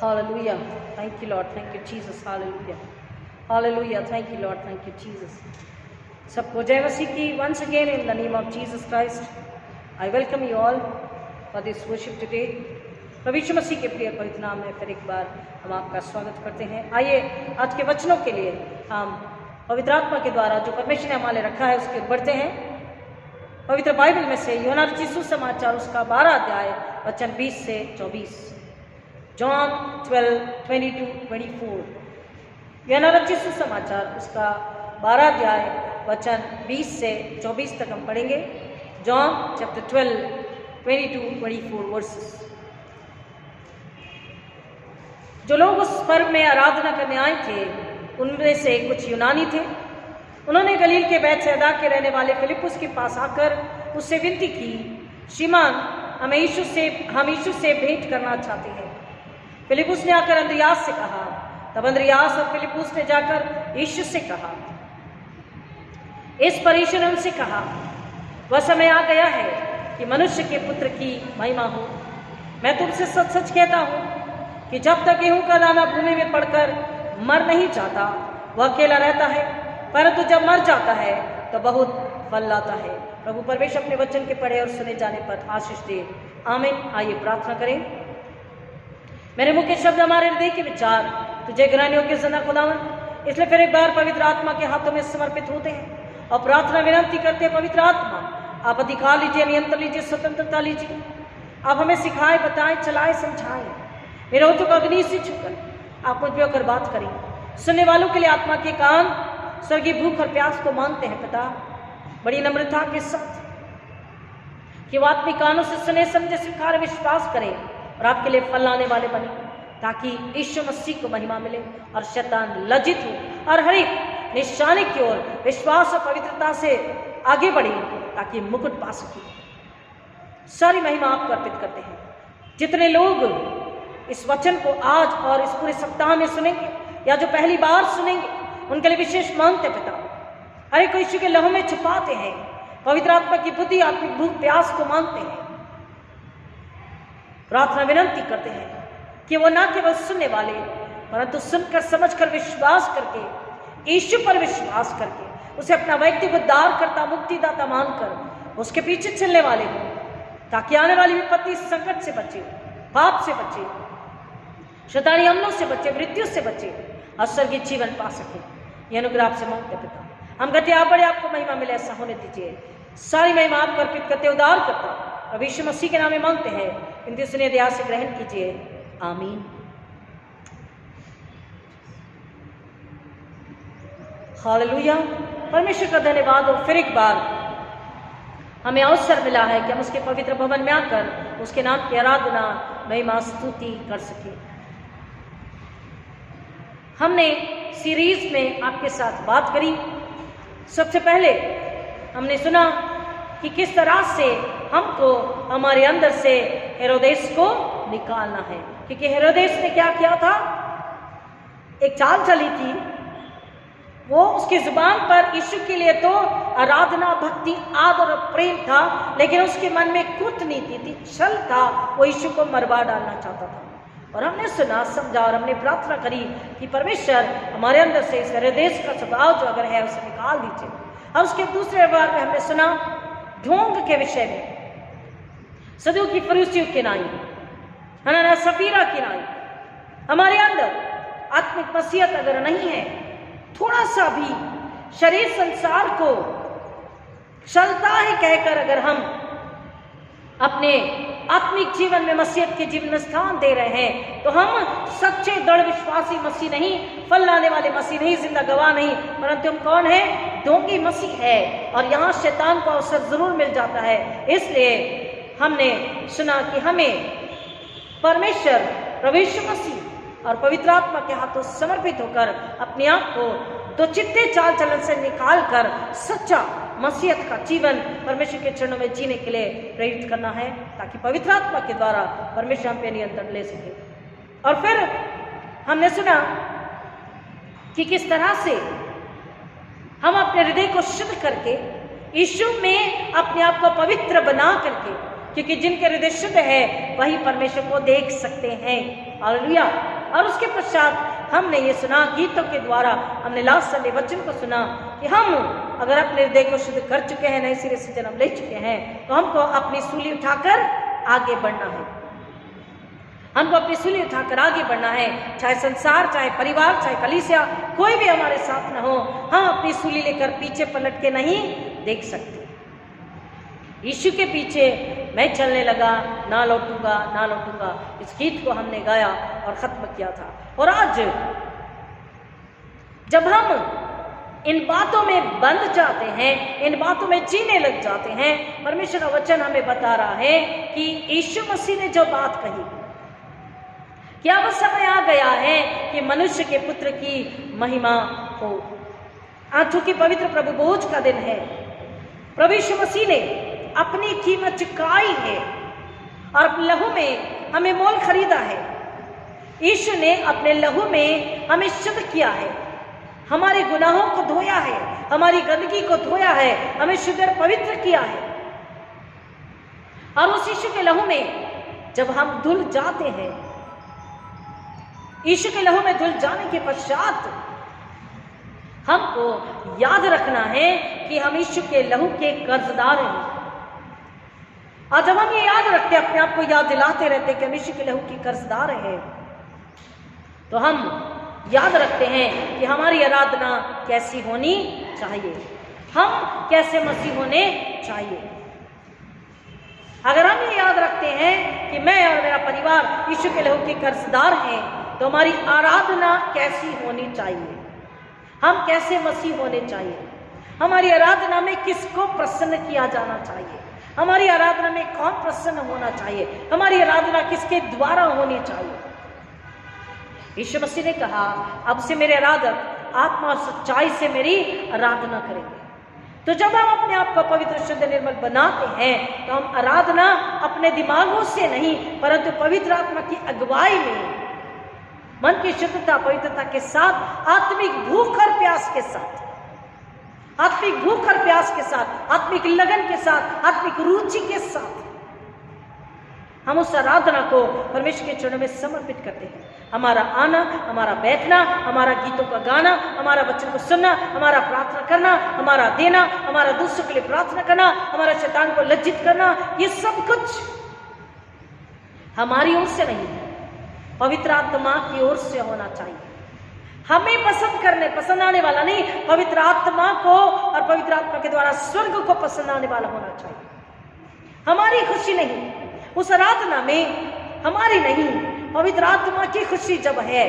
Hallelujah. Thank you, Lord. Thank you, Jesus. Hallelujah. Hallelujah. Thank you, Lord. Thank you, Jesus. सबको जय मसीह की. Once again, in the name of Jesus Christ, I welcome you all for this worship today. प्रभु यीशु मसीह के प्रिय पवित्र नाम में फिर एक बार हम आपका स्वागत करते हैं. आइए आज के वचनों के लिए हम पवित्र आत्मा के द्वारा जो परमेश्वर ने हमारे रखा है उसके बढ़ते हैं. पवित्र बाइबल में से यूहन्ना रचित सुसमाचार उसका 12 अध्याय वचन 20 से 24. John 12:22-24. यूहन्ना रचित सुसमाचार उसका 12 अध्याय वचन 20 से 24 तक हम पढ़ेंगे. John chapter 12:22-24 versus. जो लोग उस पर्व में आराधना करने आए थे उनमें से कुछ यूनानी थे. उन्होंने गलील के बैतसैदा के रहने वाले फिलिप्पुस के पास आकर उससे विनती की, श्रीमान हम यीशु से भेंट करना चाहते हैं. फिलिप्पुस ने आकर अंद्रियास से कहा. तब अंद्रियास और फिलिप्पुस ने जाकर यीशु से कहा. इस पर यीशु ने उनसे कहा, वह समय आ गया है कि मनुष्य के पुत्र की महिमा हो. मैं तुमसे सच सच कहता हूँ कि जब तक गेहूं का दाना भूमि में पड़कर मर नहीं जाता वह अकेला रहता है, परंतु जब मर जाता है तो बहुत फल लाता है. प्रभु परमेश्वर अपने वचन के पढ़े और सुने जाने पर आशीष दे. आमीन. आइए प्रार्थना करें. मेरे मुंह के शब्द हमारे हृदय के विचार तुझे ग्रहण योग्य जना खुदावन, इसलिए फिर एक बार पवित्र आत्मा के हाथों में समर्पित होते हैं और प्रार्थना विनती करते हैं. पवित्र आत्मा आप अधिकार लीजिए, नियंत्रण लीजिए, स्वतंत्रता लीजिए. आप हमें सिखाएं, बताएं, चलाएं, समझाएं. मेरे होठों को अग्नि से छूकर आप मुझ पे होकर बात करें. सुनने वालों के लिए आत्मा के कान स्वर्गीय भूख और प्यास को मांगते हैं पिता, बड़ी नम्रता के साथ कि वो आत्मिक कानों से सुने, समझे, स्वीकार, विश्वास करें और आपके लिए फल लाने वाले बने, ताकि यीशु मसीह को महिमा मिले और शैतान लज्जित हो और हर एक निशाने की ओर विश्वास और पवित्रता से आगे बढ़े ताकि मुकुट पा सके. सारी महिमा आपको अर्पित करते हैं. जितने लोग इस वचन को आज और इस पूरे सप्ताह में सुनेंगे या जो पहली बार सुनेंगे उनके लिए विशेष मांगते पिता. हर एक को यीशु के लहू में छुपाते हैं. पवित्र आत्मा की बुद्धि, आत्मिक भूख प्यास को मांगते हैं. प्रार्थना विनती करते हैं कि वो ना केवल सुनने वाले परंतु सुनकर समझकर विश्वास करके यीशु पर विश्वास करके उसे अपना व्यक्तिगत उद्धारकर्ता, मुक्तिदाता मानकर उसके पीछे चलने वाले हो, ताकि आने वाली विपत्ति, संकट से बचे, पाप से बचे, शैतानी हमलों से बचे, मृत्यु से बचे और स्वर्गीय जीवन पा सके. यह अनुग्रह आपसे मांगते पिता. हम कहते आप बड़े, आपको महिमा मिले, ऐसा होने दीजिए. सारी महिमा आपको अर्पित करते, उद्धार करता प्रभु यीशु मसीह के नाम में मांगते हैं. इन सुने दया से ग्रहण कीजिए. आमीन. हालेलुया. परमेश्वर का धन्यवाद हो. फिर एक बार हमें अवसर मिला है कि हम उसके पवित्र भवन में आकर उसके नाम की आराधना, महिमा, स्तुति कर सके. हमने सीरीज में आपके साथ बात करी. सबसे पहले हमने सुना कि किस तरह से हमको हमारे अंदर से हेरोदेस को निकालना है, क्योंकि हेरोदेस ने क्या किया था, एक चाल चली थी. वो उसकी जुबान पर यीशु के लिए तो आराधना, भक्ति, आदर और प्रेम था, लेकिन उसके मन में कूटनीति थी, छल था. वो यीशु को मरवा डालना चाहता था. और हमने सुना, समझा और हमने प्रार्थना करी कि परमेश्वर हमारे अंदर से इस हेरोदेस का स्वभाव जो अगर है उसे निकाल दीजिए. और उसके दूसरे भाग में हमने सुना ढोंग के विषय में, सदूकी की फरीसियों की नाई, हनाना सफीरा की नाई. हमारे अंदर आत्मिक मसीहत अगर नहीं है, थोड़ा सा भी शरीर संसार को चलता है कहकर अगर हम अपने आत्मिक जीवन में मसीहत के जीवन में स्थान दे रहे हैं, तो हम सच्चे दृढ़ विश्वासी मसीह नहीं, फल लाने वाले मसीह नहीं, जिंदा गवाह नहीं, परंतु हम कौन है, ढोंगी मसीह है. और यहाँ शैतान को अवसर जरूर मिल जाता है. इसलिए हमने सुना कि हमें परमेश्वर, प्रभु यीशु मसीह और पवित्र आत्मा के हाथों समर्पित होकर अपने आप को दो चित्ते चाल चलन से निकालकर सच्चा मसीहत का जीवन परमेश्वर के चरणों में जीने के लिए प्रेरित करना है, ताकि पवित्र आत्मा के द्वारा परमेश्वर हम पे नियंत्रण ले सके. और फिर हमने सुना कि किस तरह से हम अपने हृदय को शुद्ध करके यीशु में अपने आप को पवित्र बना करके क्योंकि जिनके हृदय शुद्ध है वही परमेश्वर को देख सकते हैं। हालेलुया। और उसके पश्चात हमने ये सुना गीतों के द्वारा, हमने लास्ट संडे वचन को सुना कि हम अगर अपने हृदय को शुद्ध कर चुके हैं, नए सिरे से जन्म ले चुके हैं, तो हमको अपनी सूली उठाकर आगे बढ़ना है। हमको अपनी सूली उठाकर आगे बढ़ना है। चाहे संसार, चाहे परिवार, चाहे कलीसिया, कोई भी हमारे साथ न हो, हम अपनी सूली लेकर पीछे पलट के नहीं देख सकते। यीशु के पीछे मैं चलने लगा, ना लौटूंगा, ना लौटूंगा, इस गीत को हमने गाया और खत्म किया था। और आज जब हम इन बातों में बंध जाते हैं, इन बातों में जीने लग जाते हैं, परमेश्वर का वचन हमें बता रहा है कि यीशु मसीह ने जो बात कही कि अब समय आ गया है कि मनुष्य के पुत्र की महिमा हो। आज चूंकि पवित्र प्रभु भोज का दिन है, प्रभु यीशु मसीह ने अपनी कीमत चुकाई है और लहू में हमें मोल खरीदा है। यीशु ने अपने लहू में हमें शुद्ध किया है, हमारे गुनाहों को धोया है, हमारी गंदगी को धोया है, हमें शुद्ध और पवित्र किया है। और उस यीशु के लहू में जब हम धुल जाते हैं, यीशु के लहू में धुल जाने के पश्चात हमको याद रखना है कि हम यीशु के लहू के कर्जदार हैं। और जब हम ये याद रखते, अपने आप को याद दिलाते रहते कि हम यीशु के लहू के कर्जदार हैं, तो हम याद रखते हैं कि हमारी आराधना कैसी होनी चाहिए, हम कैसे मसीह होने चाहिए। अगर हम ये याद रखते हैं कि मैं और मेरा परिवार यीशु के लहू के कर्जदार हैं, तो हमारी आराधना कैसी होनी चाहिए, हम कैसे मसीह होने चाहिए, हमारी आराधना में किसको प्रसन्न किया जाना चाहिए, हमारी आराधना में कौन प्रसन्न होना चाहिए, हमारी आराधना किसके द्वारा होनी चाहिए। यीशु मसीह ने कहा, अब से मेरे आराधक आत्मा और सच्चाई से मेरी आराधना करेंगे। तो जब हम अपने आप को पवित्र, शुद्ध, निर्मल बनाते हैं, तो हम आराधना अपने दिमागों से नहीं, परंतु पवित्र आत्मा की अगुवाई में, मन की शुद्धता, पवित्रता के साथ, आत्मिक भूख और प्यास के साथ, आत्मिक भूख और प्यास के साथ, आत्मिक लगन के साथ, आत्मिक रुचि के साथ हम उस आराधना को परमेश्वर के चरणों में समर्पित करते हैं। हमारा आना, हमारा बैठना, हमारा गीतों का गाना, हमारा वचन को सुनना, हमारा प्रार्थना करना, हमारा देना, हमारा दूसरों के लिए प्रार्थना करना, हमारा शैतान को लज्जित करना, ये सब कुछ हमारी ओर से नहीं, पवित्र आत्मा की ओर से होना चाहिए। हमें पसंद आने वाला नहीं, पवित्र आत्मा को और पवित्र आत्मा के द्वारा स्वर्ग को पसंद आने वाला होना चाहिए। हमारी खुशी नहीं, उस आराधना में हमारी नहीं, पवित्र आत्मा की खुशी जब है,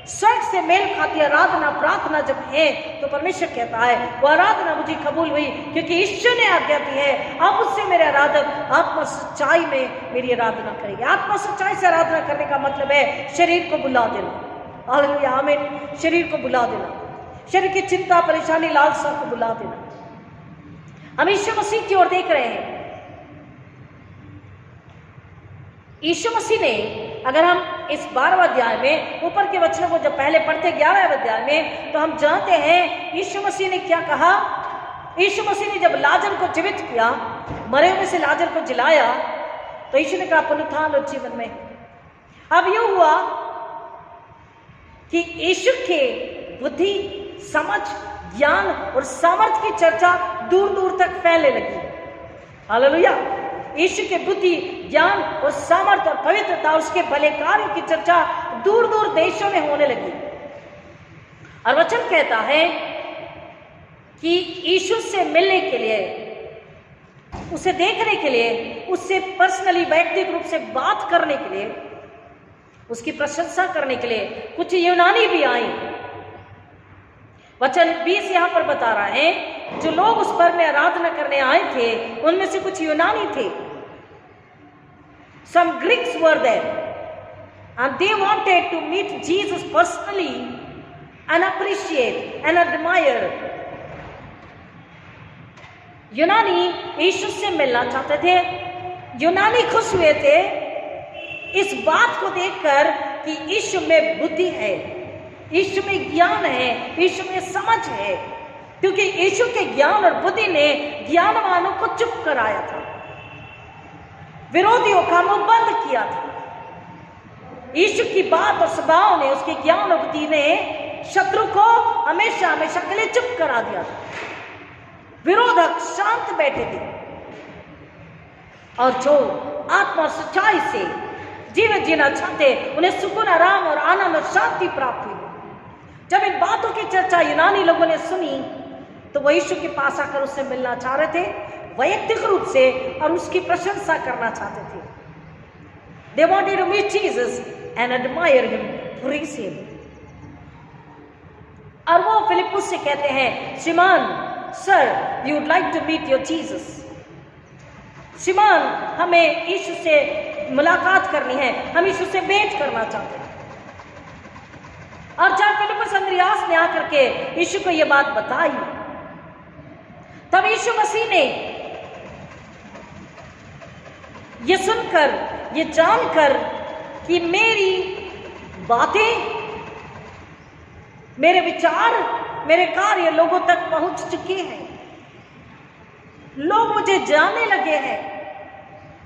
स्वर्ग से मेल खाती आराधना, प्रार्थना जब है, तो परमेश्वर कहता है वो आराधना मुझे कबूल हुई, क्योंकि ईश्वर ने आज्ञा दी है, अब उससे मेरे आराधक आत्मा सच्चाई में मेरी आराधना करेंगे। आत्मा सच्चाई से आराधना करने का मतलब है शरीर को बुला देना। हालेलुया, आमीन। शरीर को बुला देना, शरीर की चिंता, परेशानी, लालसा को बुला देना। हम यीशु मसीह की ओर देख रहे हैं। यीशु मसीह ने, अगर हम इस 12वें अध्याय में ऊपर के वचनों को जब पहले पढ़ते 11वें अध्याय में, तो हम जानते हैं यीशु मसीह ने क्या कहा। यीशु मसीह ने जब लाजर को जीवित किया, मरे हुए से लाजर को जिलाया, तो यीशु ने कहा पुनरुत्थान और जीवन में। अब यह हुआ कि यीशु के बुद्धि, समझ, ज्ञान और सामर्थ्य की चर्चा दूर दूर तक फैलने लगी। हालेलुया। यीशु के बुद्धि, ज्ञान और सामर्थ्य और पवित्रता, उसके भले कार्यों की चर्चा दूर दूर देशों में होने लगी। और वचन कहता है कि यीशु से मिलने के लिए, उसे देखने के लिए, उससे पर्सनली, वैयक्तिक रूप से बात करने के लिए, उसकी प्रशंसा करने के लिए कुछ यूनानी भी आए। वचन 20 यहां पर बता रहा है, जो लोग उस पर में आराधना करने आए थे, उनमें से कुछ यूनानी थे। Some Greeks were there and they wanted to meet Jesus personally and appreciate and admire. यूनानी यीशु से मिलना चाहते थे। यूनानी खुश हुए थे इस बात को देखकर कि यीशु में बुद्धि है, यीशु में ज्ञान है, यीशु में समझ है, क्योंकि यीशु के ज्ञान और बुद्धि ने ज्ञानवानों को चुप कराया था। विरोधियों का मुंह बंद किया था। यीशु की बात और स्वभाव ने, उसके ज्ञान और बुद्धि ने शत्रु को हमेशा हमेशा के लिए चुप करा दिया था। विरोधक शांत बैठे थे और जो आत्मा और सच्चाई से जीवन जीना चाहते, उन्हें सुकून, आराम और आनंद और शांति प्राप्त हुई। जब इन बातों की चर्चा यूनानी लोगों ने सुनी तो वो यीशु के पास आकर उससे मिलना चाह रहे थे वैयक्तिक रूप से और उसकी प्रशंसा करना चाहते थे। They wanted to meet Jesus and admire him, praise him. और वो फिलिप्पुस से कहते हैं, श्रीमान sir, we would like to meet your Jesus. श्रीमान, हमें यीशु से मुलाकात करनी है, हम यीशु से भेंट करना चाहते हैं। और जब फिलिप्पुस अंद्रियास ने आकर के यीशु को यह बात बताई, तब यीशु मसीह ने ये सुनकर, ये जानकर कि मेरी बातें, मेरे विचार, मेरे कार्य लोगों तक पहुंच चुके हैं, लोग मुझे जानने लगे हैं,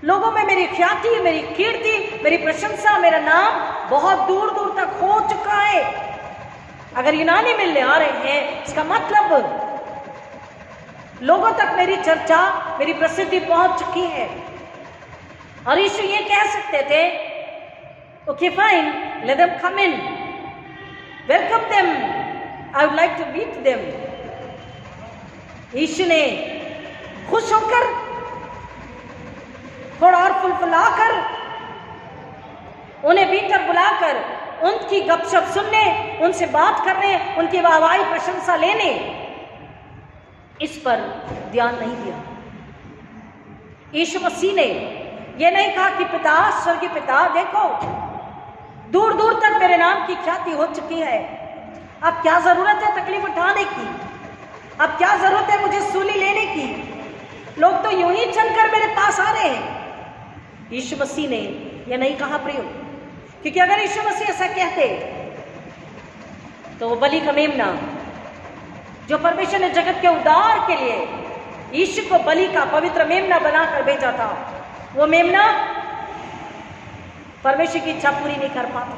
लोगों में मेरी ख्याति, मेरी कीर्ति, मेरी प्रशंसा, मेरा नाम बहुत दूर दूर तक हो चुका है। अगर यूनानी मिलने आ रहे हैं, इसका मतलब लोगों तक मेरी चर्चा, मेरी प्रसिद्धि पहुंच चुकी है। और यीशु ये कह सकते थे, okay fine, let them come in, welcome them, I would like to meet them. यीशु ने खुश होकर, थोड़ा और फुलफुलाकर, उन्हें भीतर बुलाकर उनकी गपशप सुनने, उनसे बात करने, उनकी वाहवाही प्रशंसा लेने, इस पर ध्यान नहीं दिया। यीशु मसीह ने यह नहीं कहा कि पिता, स्वर्गीय पिता, देखो दूर दूर तक मेरे नाम की ख्याति हो चुकी है, अब क्या जरूरत है तकलीफ उठाने की, अब क्या जरूरत है मुझे सूली लेने की, लोग तो यूं ही चलकर मेरे पास आ रहे हैं। यीशु मसीह ने यह नहीं कहा प्रियो, क्योंकि अगर यीशु मसीह ऐसा कहते तो वो बलि का मेमना, जो परमेश्वर ने जगत के उद्धार के लिए यीशु को बलि का पवित्र मेमना बनाकर भेजा था, वो मेमना परमेश्वर की इच्छा पूरी नहीं कर पाता,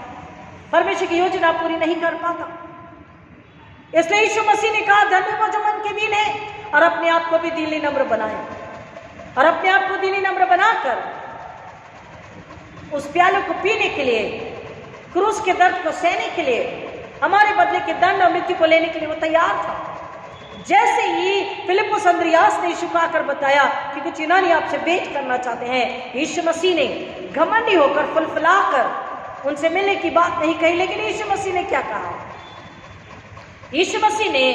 परमेश्वर की योजना पूरी नहीं कर पाता। इसलिए यीशु मसीह ने कहा, धर्मी वो जो मन के दीन है, और अपने आप को भी दीनी नम्र बनाए, और अपने आप को दीनी नम्र बनाकर उस प्याले को पीने के लिए, क्रूस के दर्द को सहने के लिए, हमारे बदले के दंड और मृत्यु को लेने के लिए वो तैयार था। जैसे ही फिलिप्पुस अंद्रियास ने यीशु को आकर बताया कि कुछ यूनानी आपसे भेंट करना चाहते हैं, यीशु मसीह ने घमंडी होकर, फुलफुलाकर उनसे मिलने की बात नहीं कही। लेकिन यीशु मसीह ने क्या कहा? यीशु मसीह ने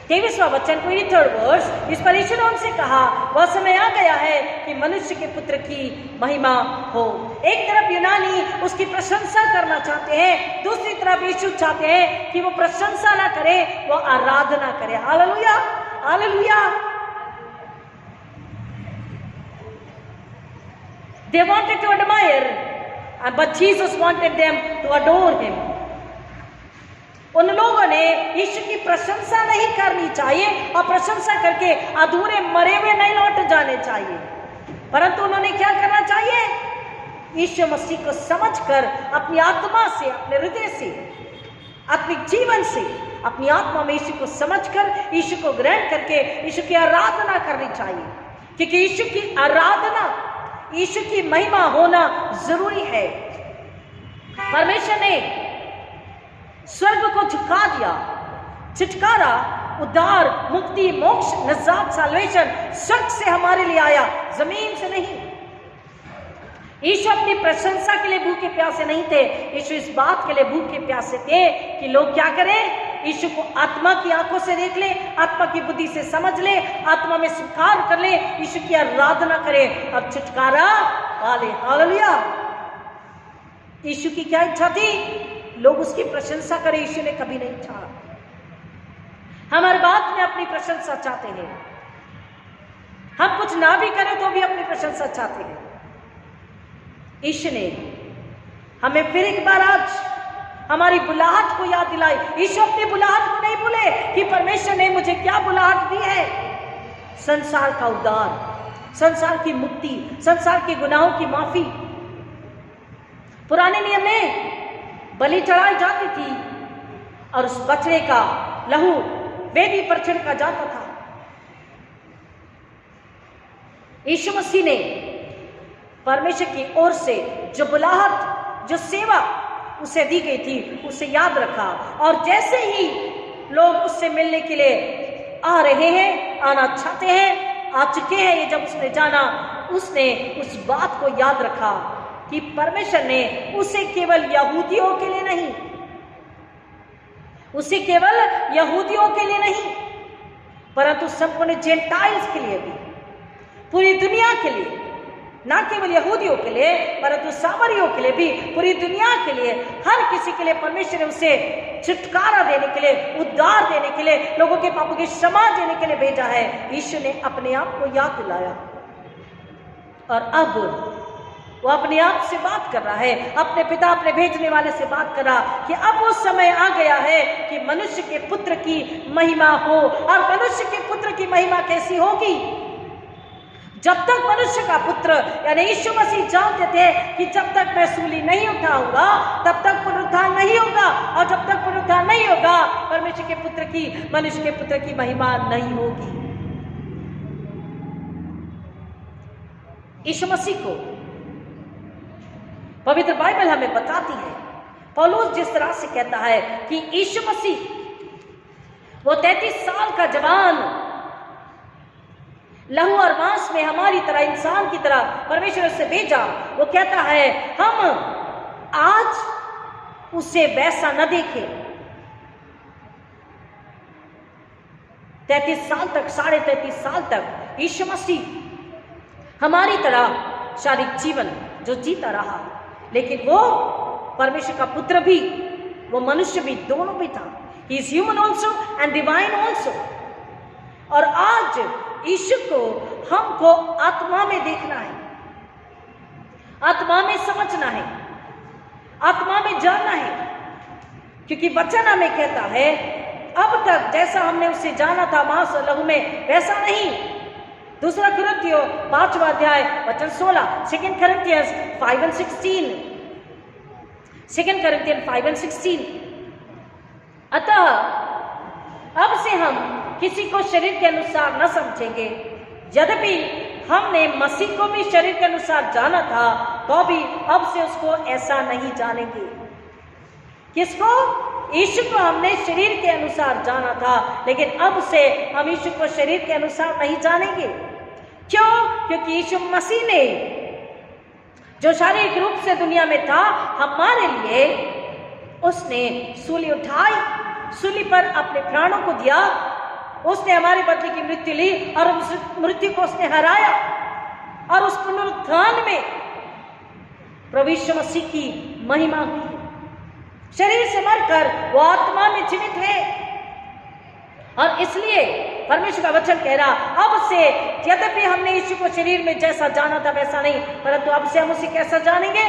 23वां वचन, 23rd वर्स, इस पर यीशु ने उनसे कहा, वह समय आ गया है कि मनुष्य के पुत्र की महिमा हो। एक तरफ यूनानी उसकी प्रशंसा करना चाहते हैं, दूसरी तरफ यीशु चाहते हैं कि वो प्रशंसा ना करे, वो आराधना करे। Hallelujah, hallelujah. They wanted to admire, but Jesus wanted them to adore him. उन लोगों ने यीशु की प्रशंसा नहीं करनी चाहिए, और प्रशंसा करके अधूरे मरे हुए नहीं लौट जाने चाहिए, परंतु उन्होंने क्या करना चाहिए? यीशु मसीह को समझकर, अपनी आत्मा से, अपने हृदय से, अपने जीवन से, अपनी आत्मा में यीशु को समझकर, यीशु को ग्रहण करके यीशु की आराधना करनी चाहिए। क्योंकि यीशु की आराधना, यीशु की महिमा होना जरूरी है। परमेश्वर ने स्वर्ग को झुका दिया, छुटकारा, उद्धार, मुक्ति, मोक्ष, नजात, साल्वेशन स्वर्ग से हमारे लिए आया, जमीन से नहीं। यीशु अपनी प्रशंसा के लिए भूखे प्यासे नहीं थे, यीशु इस बात के लिए भूखे प्यासे थे कि लोग क्या करें? यीशु को आत्मा की आंखों से देख ले, आत्मा की बुद्धि से समझ ले, आत्मा में स्वीकार कर ले, यीशु की आराधना करे और छुटकारा पा ले। हालेलुया। यीशु की क्या इच्छा थी? लोग उसकी प्रशंसा करें। यीशु ने कभी नहीं चाहा। हम हर बात में अपनी प्रशंसा चाहते हैं, हम कुछ ना भी करें तो भी अपनी प्रशंसा चाहते हैं। यीशु ने हमें फिर एक बार आज हमारी बुलाहट को याद दिलाई। यीशु अपनी बुलाहट को नहीं भूले कि परमेश्वर ने मुझे क्या बुलाहट दी है। संसार का उद्धार, संसार की मुक्ति, संसार के गुनाहों की माफी। पुराने नियम में बलि चढ़ाई जाती थी और उस बछड़े का लहू वेदी पर छिड़का जाता था। यीशु मसीह ने परमेश्वर की ओर से जो बुलाहट, जो सेवा उसे दी गई थी, उसे याद रखा। और जैसे ही लोग उससे मिलने के लिए आ रहे हैं, आना चाहते हैं, आ चुके हैं, ये जब उसने जाना, उसने उस बात को याद रखा कि परमेश्वर ने उसे केवल यहूदियों के लिए नहीं, उसे केवल यहूदियों के लिए नहीं, परंतु संपूर्ण जेंटाइल्स के लिए भी, पूरी दुनिया के लिए, ना केवल यहूदियों के लिए परंतु सामरियों के लिए भी, पूरी दुनिया के लिए, हर किसी के लिए परमेश्वर ने उसे छुटकारा देने के लिए, उद्धार देने के लिए, लोगों के पापों की क्षमा देने के लिए भेजा है। यीशु ने अपने आप को याद दिलाया और अब वो अपने आप से बात कर रहा है, अपने पिता, अपने भेजने वाले से बात कर रहा कि अब वो समय आ गया है कि मनुष्य के पुत्र की महिमा हो। और मनुष्य के पुत्र की महिमा कैसी होगी? जब तक मनुष्य का पुत्र यानी यीशु मसीह जानते थे कि जब तक मैं सूली नहीं उठाऊंगा तब तक पुनरुत्थान नहीं होगा, और जब तक पुनरुत्थान नहीं होगा परमेश्वर के पुत्र की, मनुष्य के पुत्र की महिमा नहीं होगी। यीशु मसीह को पवित्र बाइबल हमें बताती है, पौलुस जिस तरह से कहता है कि यीशु मसीह वो 33 साल का जवान लहू और मांस में हमारी तरह, इंसान की तरह परमेश्वर से भेजा। वो कहता है हम आज उसे वैसा न देखें। 33 साल तक, 33.5 साल तक यीशु मसीह हमारी तरह शारीरिक जीवन जो जीता रहा, लेकिन वो परमेश्वर का पुत्र भी, वो मनुष्य भी, दोनों भी था। He is human also and divine also. और आज यीशु को हमको आत्मा में देखना है, आत्मा में समझना है, आत्मा में जानना है, क्योंकि वचन हमें कहता है अब तक जैसा हमने उसे जाना था मांस और लहू में, वैसा नहीं। 2 कुरिन्थियों 5वां अध्याय वचन 16, 2 Corinthians 5:16, 2 Corinthians 5:16। अतः अब से हम किसी को शरीर के अनुसार न समझेंगे। यद्यपि हमने मसीह को भी शरीर के अनुसार जाना था, तो भी अब से उसको ऐसा नहीं जानेंगे। किसको? यीशु को हमने शरीर के अनुसार जाना था, लेकिन अब से हम यीशु को शरीर के अनुसार नहीं जानेंगे। क्यों? क्योंकि यीशु मसीह ने जो शारीरिक रूप से दुनिया में था, हमारे लिए उसने सूली उठाई, सूली पर अपने प्राणों को दिया, उसने हमारे बदले की मृत्यु ली और उस मृत्यु को उसने हराया। और उस पुनरुत्थान में प्रभु यीशु मसीह की महिमा हुई। शरीर से मरकर वो आत्मा में जीवित है। और इसलिए परमेश्वर का वचन कह रहा अब से, यद्यपि हमने यीशु को शरीर में जैसा जाना था वैसा नहीं, परंतु अब से हम उसे कैसा जानेंगे?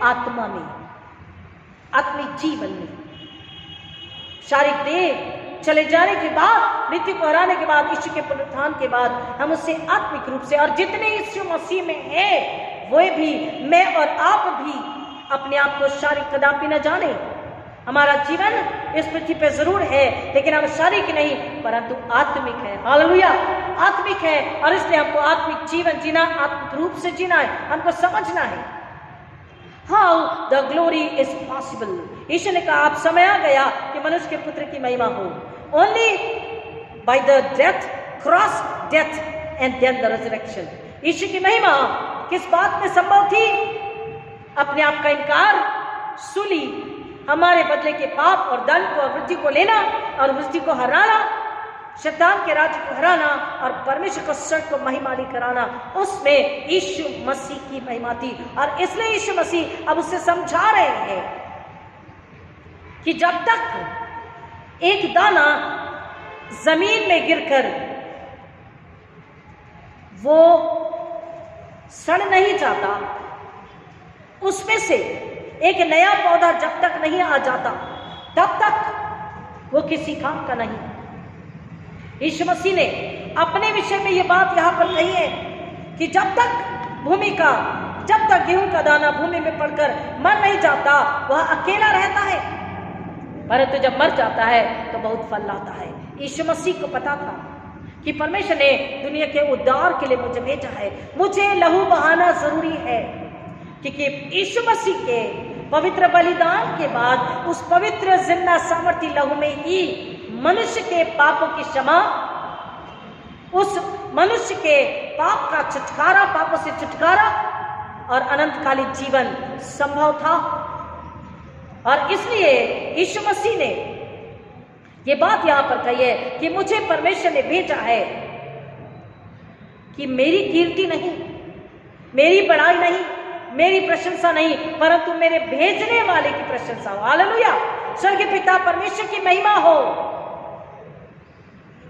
आत्मा में, आत्मिक जीवन में। शारीरिक देह चले जाने के बाद, मृत्यु को हराने के बाद, यीशु के पुनरुत्थान के बाद हम उससे आत्मिक रूप से, और जितने यीशु मसीह में है वो भी, मैं और आप भी अपने आप को शारीरिक कदापि न जाने। हमारा जीवन इस पृथ्वी पे जरूर है, लेकिन हम शारीरिक नहीं परंतु आत्मिक है। हालेलुया, आत्मिक है। और इसलिए हमको आत्मिक जीवन जीना, आत्मिक रूप से जीना है, हमको समझना है। How the glory is possible. यीशु ने कहा अब समय आ गया कि मनुष्य के पुत्र की महिमा हो। Only by the death, cross death and then the resurrection. यीशु की महिमा किस बात में संभव थी? अपने आप का इनकार, सूली, हमारे बदले के पाप और दंड को और मृत्यु को लेना और मृत्यु को हराना, शैतान के राज्य को हराना और परमेश्वर को स्वर्ग को महिमाली कराना, उसमें यीशु मसीह की महिमा थी। और इसलिए यीशु मसीह अब उसे समझा रहे हैं कि जब तक एक दाना जमीन में गिरकर वो सड़ नहीं जाता, उसमें से एक नया पौधा जब तक नहीं आ जाता तब तक वो किसी काम का नहीं। यीशु मसीह ने अपने विषय में ये बात यहां पर कही है कि जब तक गेहूं का दाना भूमि में पड़कर मर नहीं जाता वह अकेला रहता है, परंतु जब मर जाता है तो बहुत फल लाता है। यीशु मसीह को पता था कि परमेश्वर ने दुनिया के उद्धार के लिए मुझे भेजा है, मुझे लहू बहाना जरूरी है, क्योंकि यीशु मसीह के पवित्र बलिदान के बाद उस पवित्र जिंदा सामर्थी लहू में ही मनुष्य के पापों की क्षमा, उस मनुष्य के पाप का छुटकारा, पापों से छुटकारा और अनंतकालीन जीवन संभव था। और इसलिए यीशु मसीह ने ये बात यहां पर कही है कि मुझे परमेश्वर ने भेजा है कि मेरी कीर्ति नहीं, मेरी बड़ाई नहीं, मेरी प्रशंसा नहीं, परंतु मेरे भेजने वाले की प्रशंसा हो। हालेलुया, स्वर्गीय पिता परमेश्वर की महिमा हो।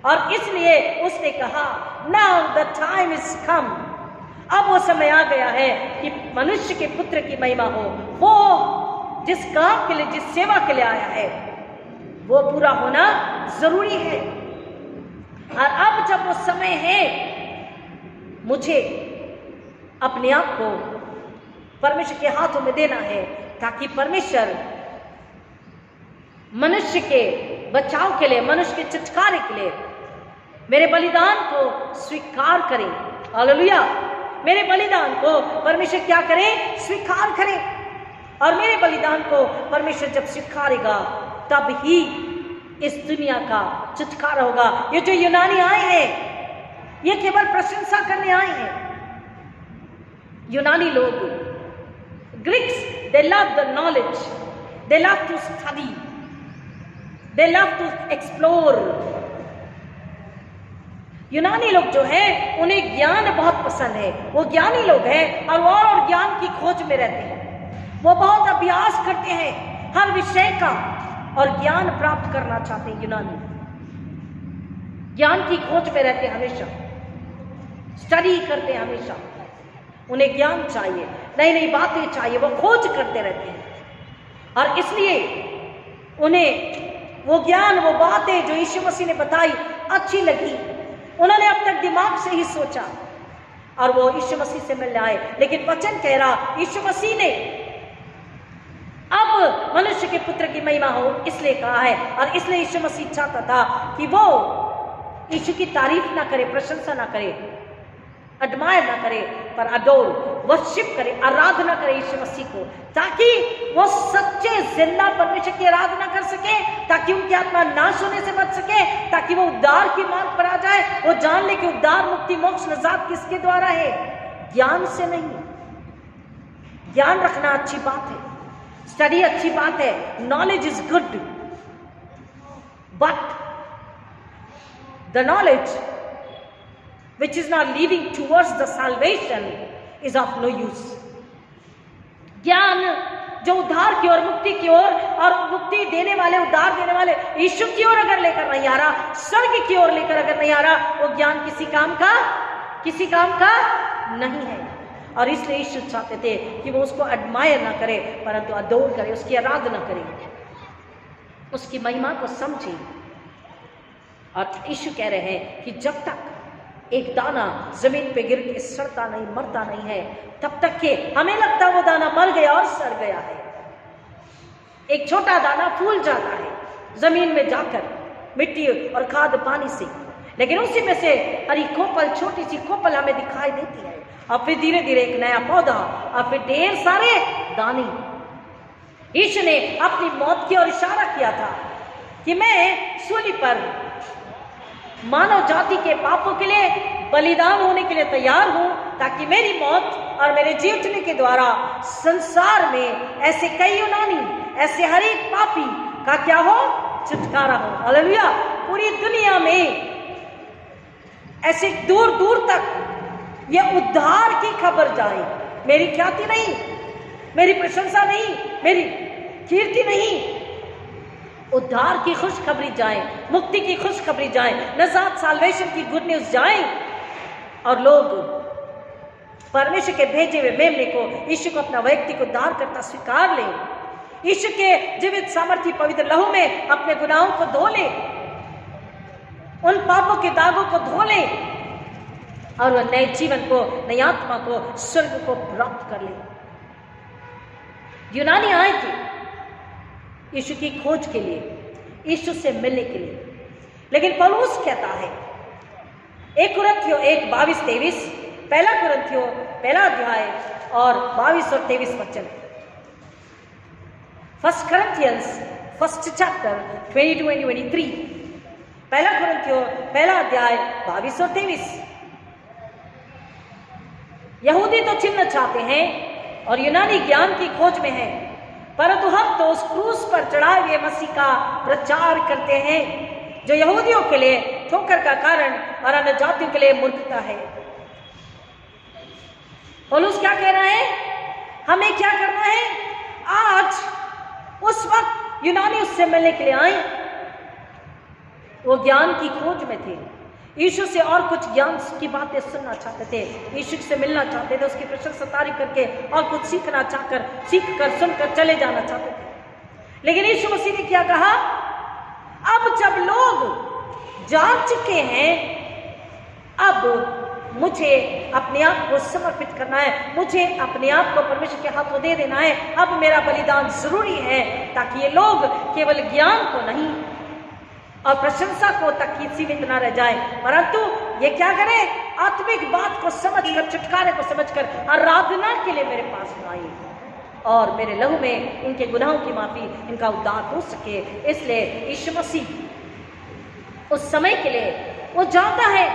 और इसलिए उसने कहा now the time is come, अब वो समय आ गया है कि मनुष्य के पुत्र की महिमा हो। वो जिस काम के लिए, जिस सेवा के लिए आया है वो पूरा होना जरूरी है। और अब जब वो समय है, मुझे अपने आप को परमेश्वर के हाथों में देना है, ताकि परमेश्वर मनुष्य के बचाव के लिए, मनुष्य के छुटकारे के लिए मेरे बलिदान को स्वीकार करें। हालेलुया, मेरे बलिदान को परमेश्वर क्या करे? स्वीकार करे। और मेरे बलिदान को परमेश्वर जब स्वीकारेगा तब ही इस दुनिया का छुटकारा होगा। ये जो यूनानी आए हैं ये केवल प्रशंसा करने आए हैं। यूनानी लोग, Greeks, they love the knowledge, they love to study, they love to explore. यूनानी लोग जो है उन्हें ज्ञान बहुत पसंद है, वो ज्ञानी लोग हैं और ज्ञान की खोज में रहते हैं। वो बहुत अभ्यास करते हैं हर विषय का और ज्ञान प्राप्त करना चाहते हैं। यूनानी ज्ञान की खोज में रहते हैं, हमेशा स्टडी करते हैं, हमेशा उन्हें ज्ञान चाहिए, नई नई बातें चाहिए, वो खोज करते रहते हैं। और इसलिए उन्हें वो ज्ञान, वो बातें जो यीशु मसीह ने बताई अच्छी लगी। उन्होंने अब तक दिमाग से ही सोचा और वो यीशु मसीह से मिलने आए। लेकिन वचन कह रहा यीशु मसीह ने अब मनुष्य के पुत्र की महिमा हो इसलिए कहा है। और इसलिए यीशु मसीह चाहता था कि वो यीशु की तारीफ ना करे, प्रशंसा ना करे, एडमायर ना करे, पर अडोर, वर्शिप करे, आराधना करे यीशु मसीह को, ताकि वो सच्चे जिंदा परमेश्वर की आराधना कर सके, ताकि उनकी आत्मा नाश होने से बच सके, ताकि वो उद्धार की मार्ग पर आ जाए। वो जान ले कि उद्धार, मुक्ति, मोक्ष, निजात किसके द्वारा है? ज्ञान से नहीं। ज्ञान रखना अच्छी बात है, स्टडी अच्छी बात है, knowledge is good, but the knowledge which is not leading towards the salvation is of no use. ज्ञान जो उद्धार की ओर, मुक्ति की ओर और मुक्ति देने वाले, उद्धार देने वाले यीशु की ओर अगर लेकर नहीं आ रहा, स्वर्ग की ओर लेकर अगर नहीं आ रहा, वो ज्ञान किसी काम का नहीं है। और इसलिए यीशु चाहते थे कि वो उसको एडमायर ना करे, परंतु अडोर करे, उसकी आराधना करे, उसकी महिमा को समझे। और यीशु कह रहे हैं कि जब तक एक दाना जमीन पे गिर के सड़ता नहीं, मरता नहीं है, तब तक के हमें लगता वो दाना मर गया और सड़ गया है। एक छोटा दाना फूल जाता है जमीन में जाकर मिट्टी और खाद पानी से, लेकिन उसी में से हरी खोपल, छोटी सी खोपल हमें दिखाई देती है, और फिर धीरे धीरे एक नया पौधा, और फिर ढेर सारे दाने। यीशु ने अपनी मौत की ओर इशारा किया था कि मैं सूली पर मानव जाति के पापों के लिए बलिदान होने के लिए तैयार हूं, ताकि मेरी मौत और मेरे जी उठने के द्वारा संसार में ऐसे कई यूनानी, ऐसे हर एक पापी का क्या हो? छुटकारा हो। हालेलुया, पूरी दुनिया में ऐसे दूर दूर तक ये उद्धार की खबर जाए। मेरी ख्याति नहीं, मेरी प्रशंसा नहीं, मेरी कीर्ति नहीं, उद्धार की खुशखबरी जाए, मुक्ति की खुशखबरी जाए, नजात, साल्वेशन की गुड न्यूज जाए, और लोग परमेश्वर के भेजे हुए मेमने को, यीशु को अपना वैयक्तिक उद्धार करता स्वीकार ले, यीशु के जीवित सामर्थ्य पवित्र लहू में अपने गुनाहों को धो ले, उन पापों के दागों को धो ले, और वह नए जीवन को, नई आत्मा को, स्वर्ग को प्राप्त कर ले। यूनानी आए थे यीशु की खोज के लिए, यीशु से मिलने के लिए, लेकिन पौलुस कहता है 1 कुरिन्थियों 1:22-23, 1 कुरिन्थियों 1 अध्याय और 22 और 23 वचन। 1 Corinthians 1st chapter 22 and 23, 1 कुरिन्थियों 1 अध्याय 22 और 23। यहूदी तो चिन्ह चाहते हैं और यूनानी ज्ञान की खोज में है, परंतु हम तो उस क्रूस पर चढ़ाए हुए मसीह का प्रचार करते हैं, जो यहूदियों के लिए ठोकर का कारण और अन्य जातियों के लिए मूर्खता है। पौलुस क्या कह रहा है? हमें क्या करना है? आज उस वक्त यूनानी उससे मिलने के लिए आए, वो ज्ञान की खोज में थे, यीशु से और कुछ ज्ञान की बातें सुनना चाहते थे, यीशु से मिलना चाहते थे, उसकी प्रशंसा तारीफ करके और कुछ सीखना चाहकर, सीखकर सुनकर चले जाना चाहते थे। लेकिन यीशु मसीह ने क्या कहा? अब जब लोग जान चुके हैं, अब मुझे अपने आप को समर्पित करना है, मुझे अपने आप को परमेश्वर के हाथों दे देना है। अब मेरा बलिदान जरूरी है, ताकि ये लोग केवल ज्ञान को नहीं और प्रशंसा को तक ही सीमित न रह जाए, परंतु ये क्या करें? आत्मिक बात को समझकर, छुटकारे को समझकर आराधना के लिए मेरे पास आए और मेरे लहू में इनके गुनाहों की माफी, इनका उद्धार हो सके। इसलिए यीशु मसीह उस समय के लिए वो जानता है।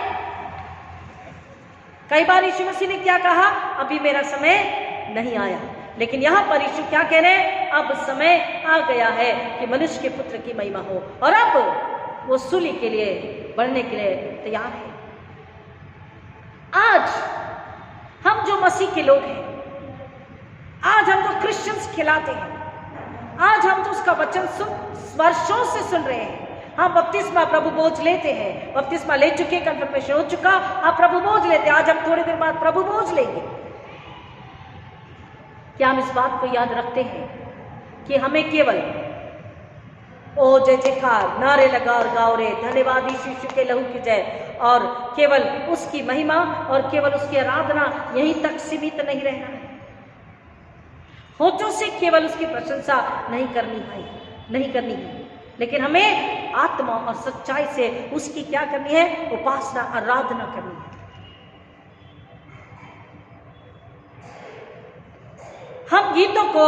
कई बार यीशु मसीह ने क्या कहा? अभी मेरा समय नहीं आया, लेकिन यहां पर यीशु क्या कह रहे हैं? अब समय आ गया है कि मनुष्य के पुत्र की महिमा हो, और अब वो सूली के लिए बढ़ने के लिए तैयार है। आज हम जो मसीह के लोग हैं, आज हम जो क्रिश्चियंस खिलाते हैं, आज हम जो उसका वचन वर्षों से सुन रहे हैं, हम बपतिस्मा प्रभु बोझ लेते हैं, बपतिस्मा ले चुके, कंफर्मेशन हो चुका, आप प्रभु बोझ लेते, आज हम थोड़ी देर बाद प्रभु बोझ लेंगे। क्या हम इस बात को याद रखते हैं कि हमें केवल ओ जय जयकार, नारे लगा और गाओ रे, धन्यवाद यीशु के लहू की जय, और केवल उसकी महिमा और केवल उसकी आराधना यहीं तक सीमित नहीं रहना है। होठों से केवल उसकी प्रशंसा नहीं करनी है, लेकिन हमें आत्मा और सच्चाई से उसकी क्या करनी है? उपासना, आराधना करनी है। हम गीतों को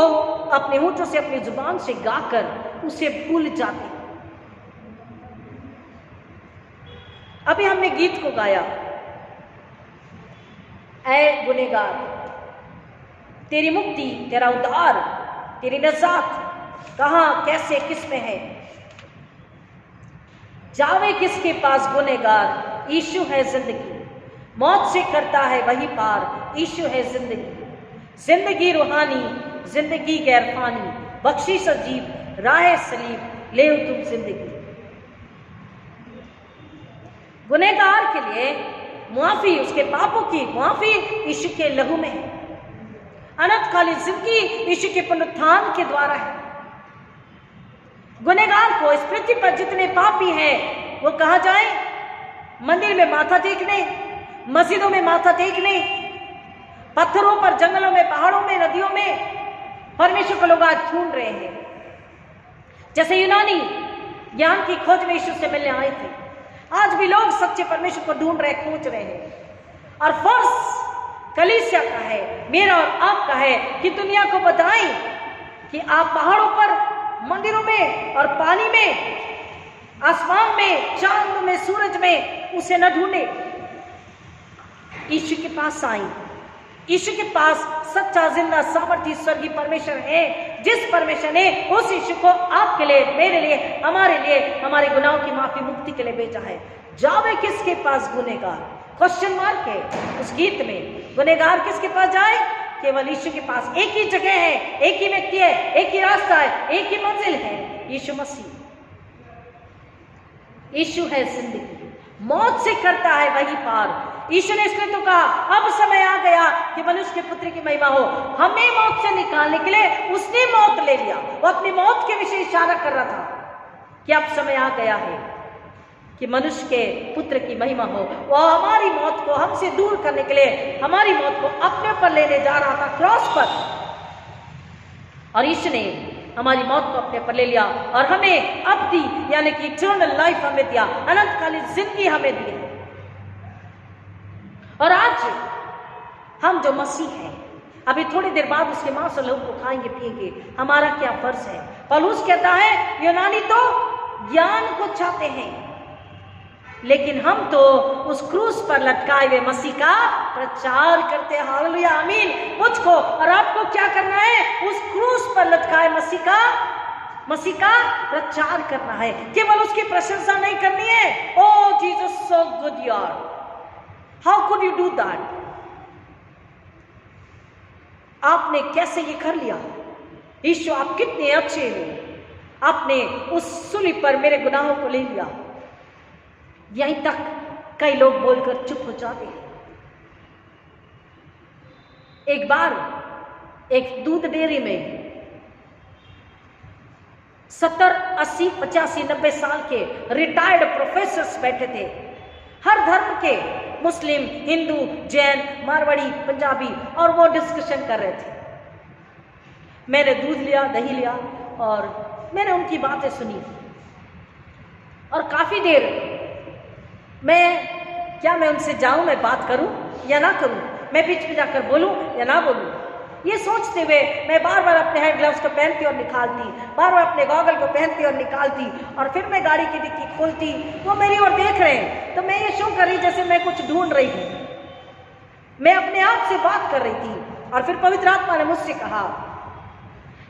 अपने होठों से, अपनी जुबान से गाकर उसे भूल जाते हैं। अभी हमने गीत को गाया, ऐ गुनहगार, तेरी मुक्ति, तेरा उद्धार, तेरी नजात कहां, कैसे, किस में है? जावे किसके पास गुनहगार? यीशु है जिंदगी, मौत से करता है वही पार, यीशु है जिंदगी। जिंदगी रूहानी, जिंदगी गैरफानी, बख्शिश अजीब, राह सलीब, ले तुम जिंदगी। गुनहगार के लिए मुआफी, उसके पापों की मुआफी यीशु के लहू में है। अनंतकालीन जिंदगी यीशु के पुनरुत्थान के द्वारा है। गुनहगार को, इस पृथ्वी पर जितने पापी हैं, वो कहाँ जाए? मंदिर में माथा टेकने, मस्जिदों में माथा टेकने, पत्थरों पर, जंगलों में, पहाड़ों में, नदियों में परमेश्वर को लोग आज ढूंढ रहे हैं। जैसे यूनानी ज्ञान की खोज में यीशु से मिलने आए थे, आज भी लोग सच्चे परमेश्वर को ढूंढ रहे, खोज रहे हैं। और फर्ज कलीसिया का है, मेरा और आपका है कि दुनिया को बताएं कि आप पहाड़ों पर, मंदिरों में और पानी में, आसमान में, चांद में, सूरज में उसे न ढूंढे, यीशु के पास आए। यीशु के पास सच्चा, जिंदा, सामर्थी स्वर्गीय परमेश्वर है, जिस परमेश्वर ने उस यीशु को आपके लिए, मेरे लिए, हमारे लिए, हमारे गुनाहों की माफी, मुक्ति के लिए भेजा है। जावे किसके पास गुनहगार? क्वेश्चन मार्क है उस गीत में। गुनहगार किसके पास जाए? केवल यीशु के पास। एक ही जगह है, एक ही व्यक्ति है, एक ही रास्ता है, एक ही मंजिल है, यीशु मसीह। यीशु है जिंदगी, मौत से करता है वही पार। यीशु ने इसलिए तो कहा, अब समय आ गया कि मनुष्य के पुत्र की महिमा हो। हमें मौत से निकालने के लिए उसने मौत ले लिया। वो अपनी मौत के विषय इशारा कर रहा था कि अब समय आ गया है कि मनुष्य के पुत्र की महिमा हो। वह हमारी मौत को हमसे दूर करने के लिए हमारी मौत को अपने पर लेने जा रहा था क्रॉस पर, और यीशु ने हमारी मौत को अपने पर ले लिया और हमें अब्दी यानी कि इटर्नल लाइफ हमें दिया, अनंतकालीन जिंदगी हमें दी। और आज हम जो मसीह हैं, अभी थोड़ी देर बाद उसके मांस और लहू को खाएंगे पिएंगे, हमारा क्या फर्ज है? पौलुस कहता है यूनानी तो ज्ञान को चाहते हैं, लेकिन हम तो उस क्रूस पर लटकाए हुए मसीह का प्रचार करते हैं। हालेलुया, आमीन। मुझको और आपको क्या करना है? उस क्रूस पर लटकाए मसीह का प्रचार करना है, केवल उसकी प्रशंसा नहीं करनी है। ओ जीसस सो गुड यार, how could you do that? आपने कैसे ये कर लिया? यीशु आप कितने अच्छे हो, आपने उस सूली पर मेरे गुनाहों को ले लिया। यहीं तक कई लोग बोलकर चुप हो जाते हैं। एक बार एक दूध डेयरी में 70, 80, 85, 90 साल के रिटायर्ड प्रोफेसर्स बैठे थे, हर धर्म के, मुस्लिम, हिंदू, जैन, मारवाड़ी, पंजाबी, और वो डिस्कशन कर रहे थे। मैंने दूध लिया, दही लिया और मैंने उनकी बातें सुनी, और काफी देर मैं उनसे जाऊं, मैं बात करूं या ना करूं, मैं बीच में जाकर बोलूं या ना बोलूं, ये सोचते हुए मैं बार बार अपने हैंड ग्लव्स को पहनती और निकालती, बार बार अपने गॉगल को पहनती और निकालती, और फिर मैं गाड़ी की डिक्की खोलती। वो मेरी ओर देख रहे हैं तो मैं ये शो कर रही जैसे मैं कुछ ढूंढ रही हूं, मैं अपने आप से बात कर रही थी। और फिर पवित्र आत्मा ने मुझसे कहा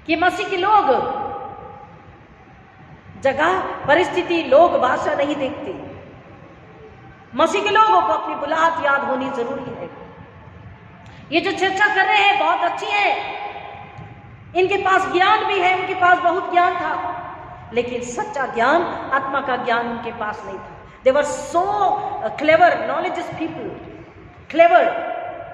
कि मसीह के लोग जगह, परिस्थिति, लोग, भाषा नहीं देखते। मसीह के लोगों को अपनी बुलाहट याद होनी जरूरी है। ये जो चर्चा कर रहे हैं बहुत अच्छी है, इनके पास ज्ञान भी है, उनके पास बहुत ज्ञान था, लेकिन सच्चा ज्ञान, आत्मा का ज्ञान उनके पास नहीं था। They were so clever, knowledges people, clever,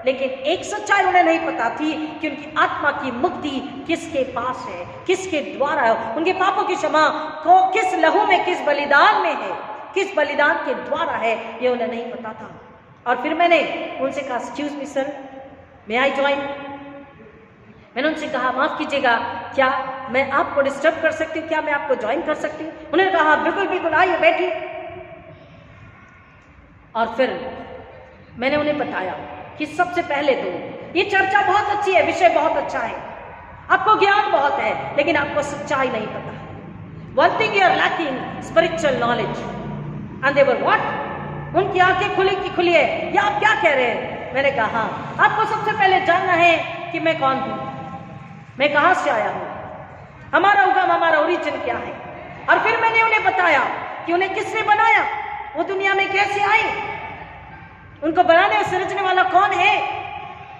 लेकिन एक सच्चाई उन्हें नहीं पता थी कि उनकी आत्मा की मुक्ति किसके पास है, किसके द्वारा है, उनके पापों की क्षमा को किस लहू में, किस बलिदान में है, किस बलिदान के द्वारा है, ये उन्हें नहीं पता था। और फिर मैंने उनसे कहा, excuse me sir, may I join? मैंने उनसे कहा, माफ कीजिएगा, क्या मैं आपको डिस्टर्ब कर सकती हूँ, क्या मैं आपको ज्वाइन कर सकती हूँ? उन्होंने कहा बिल्कुल बिल्कुल, आइए बैठिए। और फिर मैंने उन्हें बताया कि सबसे पहले तो ये चर्चा बहुत अच्छी है, विषय बहुत अच्छा है, आपको ज्ञान बहुत है, लेकिन आपको सच्चाई नहीं पता है। One thing you are lacking, spiritual knowledge. And they were what? उनकी आंखें खुली की खुली है, या आप क्या कह रहे हैं? मैंने कहा आपको सबसे पहले जानना है कि मैं कौन हूं, मैं कहां से आया हूं, हमारा उगम, हमारा ओरिजिन क्या है। और फिर मैंने उन्हें बताया कि उन्हें किसने बनाया, वो दुनिया में कैसे आए, उनको बनाने और सृजने वाला कौन है।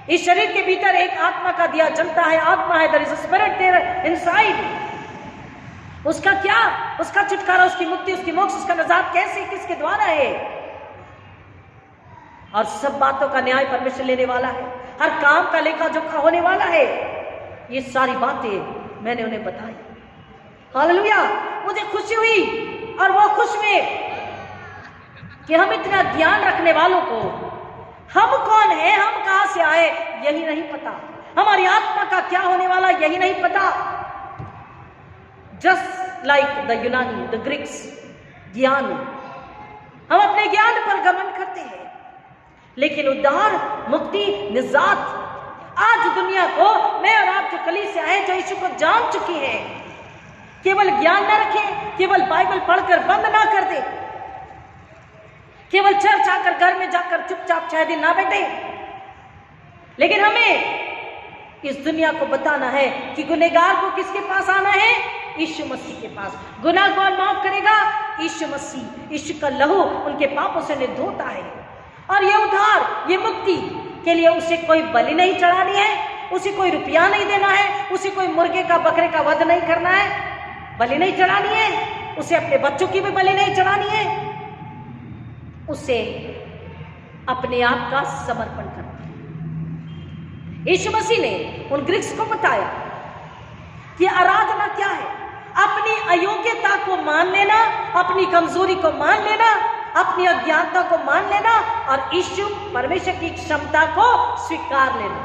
इस शरीर के भीतर एक आत्मा का दिया जलता है, आत्मा है, there is a spirit there inside। उसका क्या, उसका छुटकारा, उसकी मुक्ति, उसकी मोक्ष, उसका नजात कैसे, किसके द्वारा है। और सब बातों का न्याय परमेश्वर लेने वाला है, हर काम का लेखा जोखा होने वाला है। ये सारी बातें मैंने उन्हें बताई। हालेलुया, मुझे खुशी हुई और वो खुश हुए कि हम इतना ध्यान रखने वालों को, हम कौन है, हम कहां से आए, यही नहीं पता, हमारी आत्मा का क्या होने वाला यही नहीं पता। जस्ट लाइक द यूनानी, द ग्रीक्स, ज्ञान, हम अपने ज्ञान पर घमंड करते हैं, लेकिन उद्धार, मुक्ति, निजात आज दुनिया को, मैं और आप जो कलीसिया है, जो यीशु को जान चुकी है, केवल ज्ञान न रखें, केवल बाइबल पढ़कर बंद ना कर दे, केवल चर्च आकर घर में जाकर चुपचाप 6 दिन ना बैठे, लेकिन हमें इस दुनिया को बताना है कि गुनहगार को किसके पास आना है, यीशु मसीह के पास। गुनाह कौन माफ करेगा? यीशु मसीह। यीशु का लहू उनके पापों से निर्धोता है, और ये उद्धार, ये मुक्ति के लिए उसे कोई बलि नहीं चढ़ानी है, उसे कोई रुपया नहीं देना है, उसे कोई मुर्गे का, बकरे का वध नहीं करना है, बलि नहीं चढ़ानी है, उसे अपने बच्चों की भी बलि नहीं चढ़ानी है, उसे अपने आप का समर्पण करना है। यीशु मसीह ने उन ग्रीक्स को बताया कि आराधना क्या है, अपनी अयोग्यता को मान लेना, अपनी कमजोरी को मान लेना, अपनी अज्ञानता को मान लेना और यीशु परमेश्वर की क्षमता को स्वीकार लेना।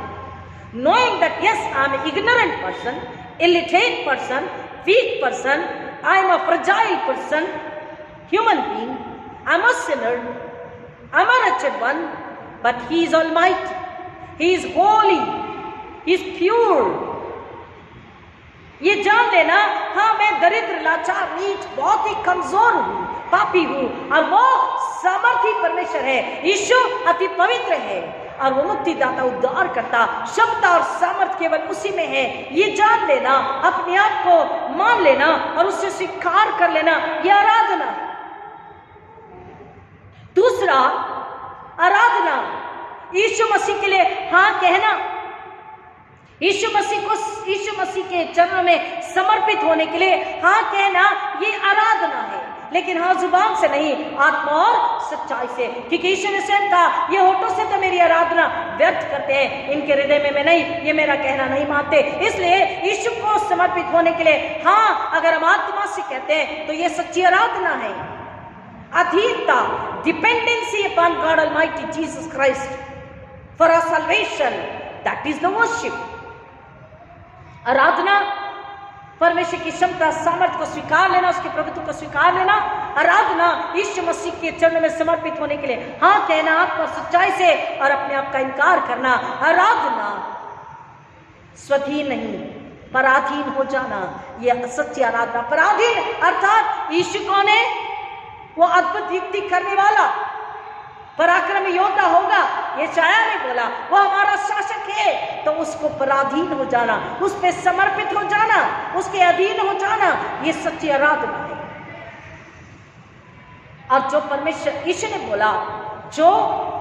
Knowing that yes, I am an ignorant person, illiterate person, weak person, I am a fragile person, human being, I am a sinner, I am a wretched one, but He is Almighty, He is holy, He is pure. ये जान लेना, हाँ मैं दरिद्र, लाचार, नीच, बहुत ही कमजोर हूँ, पापी हूँ, और वो सामर्थी परमेश्वर है। यीशु अति पवित्र है और वो मुक्तिदाता, उद्धार करता, क्षमता और सामर्थ केवल उसी में है। ये जान लेना, अपने आप को मान लेना और उससे स्वीकार कर लेना, ये आराधना। दूसरा, आराधना यीशु मसीह के लिए हाँ कहना, यीशु मसीह के चरणों में समर्पित होने के लिए हाँ कहना, ये आराधना है। लेकिन हाँ जुबान से नहीं, आत्मा और सच्चाई से, क्योंकि यीशु ने स्वयं कहा, ये होठों से तो मेरी आराधना व्यर्थ करते हैं, इनके हृदय में मैं नहीं, ये मेरा कहना नहीं मानते। इसलिए यीशु को समर्पित होने के लिए हाँ अगर हम आत्मा से कहते हैं तो ये सच्ची आराधना है। अधीनता, dependency upon God almighty Jesus Christ for our salvation, that is the worship. आराधना परमेश्वर की क्षमता, सामर्थ को स्वीकार लेना, उसके प्रभुत्व को स्वीकार लेना। आराधना यीशु मसीह के चरणों में समर्पित होने के लिए हाँ कहना, आत्मा और सच्चाई से, और अपने आप का इनकार करना। आराधना स्वाधीन नहीं, पराधीन हो जाना, यह सच्ची आराधना। पराधीन अर्थात यीशु कौन है? वो अद्भुत युक्ति करने वाला पराक्रम योद्धा होगा, ये शाया ने बोला, वो हमारा शासक है। तो उसको पराधीन हो जाना, उस पे समर्पित हो जाना, उसके अधीन हो जाना, ये सच्ची आराधना है। और जो परमेश्वर, यीशु ने बोला, जो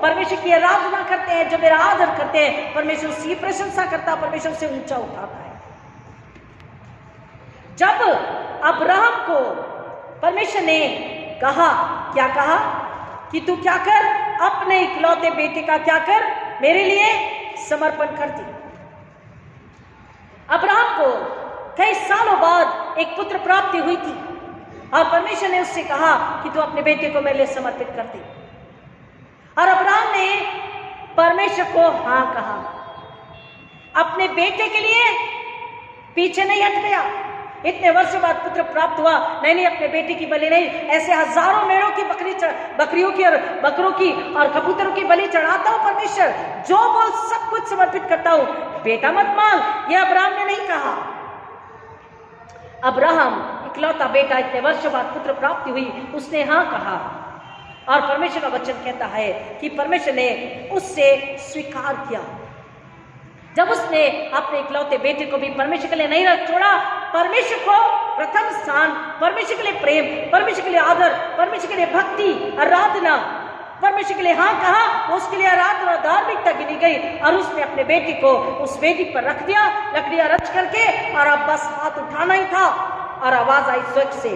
परमेश्वर की आराधना करते हैं, जो मेरा आदर करते हैं, परमेश्वर उसकी प्रशंसा करता, परमेश्वर से ऊंचा उठाता है। जब अब्राहम को परमेश्वर ने कहा, क्या कहा कि तू क्या कर, अपने इकलौते बेटे का क्या कर, मेरे लिए समर्पण कर दी। अब्राहम को कई सालों बाद एक पुत्र प्राप्ति हुई थी और परमेश्वर ने उससे कहा कि तू अपने बेटे को मेरे लिए समर्पित कर दे। और अब्राहम ने परमेश्वर को हाँ कहा, अपने बेटे के लिए पीछे नहीं हट गया। इतने वर्षों बाद पुत्र प्राप्त हुआ, नहीं अपने बेटे की बलि नहीं, ऐसे हजारों मेढ़ों की बकरियों की और बकरों की और कबूतरों की बलि चढ़ाता हूं परमेश्वर, जो बोल सब कुछ समर्पित करता हूं, बेटा मत मांग। यह अब्राहम ने नहीं कहा। अब्राहम इकलौता बेटा, इतने वर्षों बाद पुत्र प्राप्ति हुई, उसने हाँ कहा। और परमेश्वर का वचन कहता है कि परमेश्वर ने उससे स्वीकार किया। जब उसने अपने इकलौते बेटे को भी परमेश्वर के लिए नहीं रख छोड़ा, परमेश्वर को प्रथम स्थान, परमेश्वर के लिए प्रेम, परमेश्वर के लिए आदर, परमेश्वर के लिए भक्ति, आराधना, परमेश्वर के लिए हाँ कहा, उसके लिए आराधना धार्मिकता गिनी गई। और उसने अपने बेटे को उस वेदी पर रख दिया, लकड़ियां रच करके, और अब बस हाथ उठाना ही था। और आवाज आई स्वर्ग से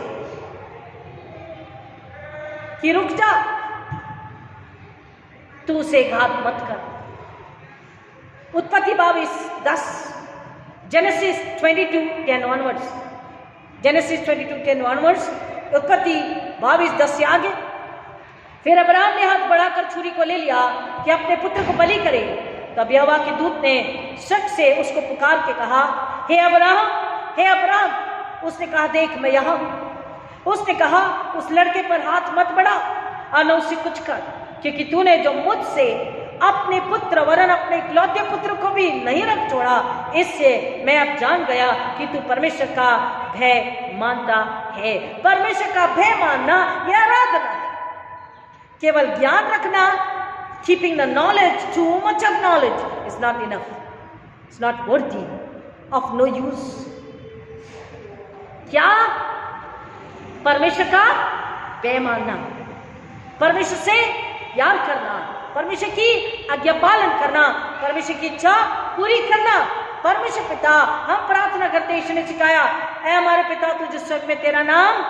कि रुक जा, तू उसे घात मत कर। उत्पत्ति 22:10, जेनेसिस 22:10 ऑनवर्ड्स, जेनेसिस 22:10 ऑनवर्ड्स, उत्पत्ति 22:10 से आगे। फिर अब्राहम ने हाथ बढ़ाकर छुरी को ले लिया कि अपने पुत्र को बलि करे। तब यहोवा के दूत ने शक से उसको पुकार के कहा, हे अब्राहम, हे अब्राहम। उसने कहा, देख मैं यहाँ हूं। उसने कहा, उस लड़के पर हाथ मत बढ़ा और न उसे कुछ कर, क्योंकि तूने जो मुझसे अपने पुत्र वरन अपने इकलौते पुत्र को भी नहीं रख छोड़ा, इससे मैं अब जान गया कि तू परमेश्वर का भय मानता है। परमेश्वर का भय मानना यह आराधना है। केवल ज्ञान रखना, keeping the knowledge, too much of knowledge is not enough, it's not worthy of no use. क्या? परमेश्वर का भय मानना, परमेश्वर से प्यार करना, परमेश्वर की आज्ञा पालन करना, परमेश्वर की इच्छा पूरी करना। परमेश्वर पिता, हम प्रार्थना करते, यीशु ने सिखाया, ऐ हमारे पिता तुझे स्वर्ग में तेरा नाम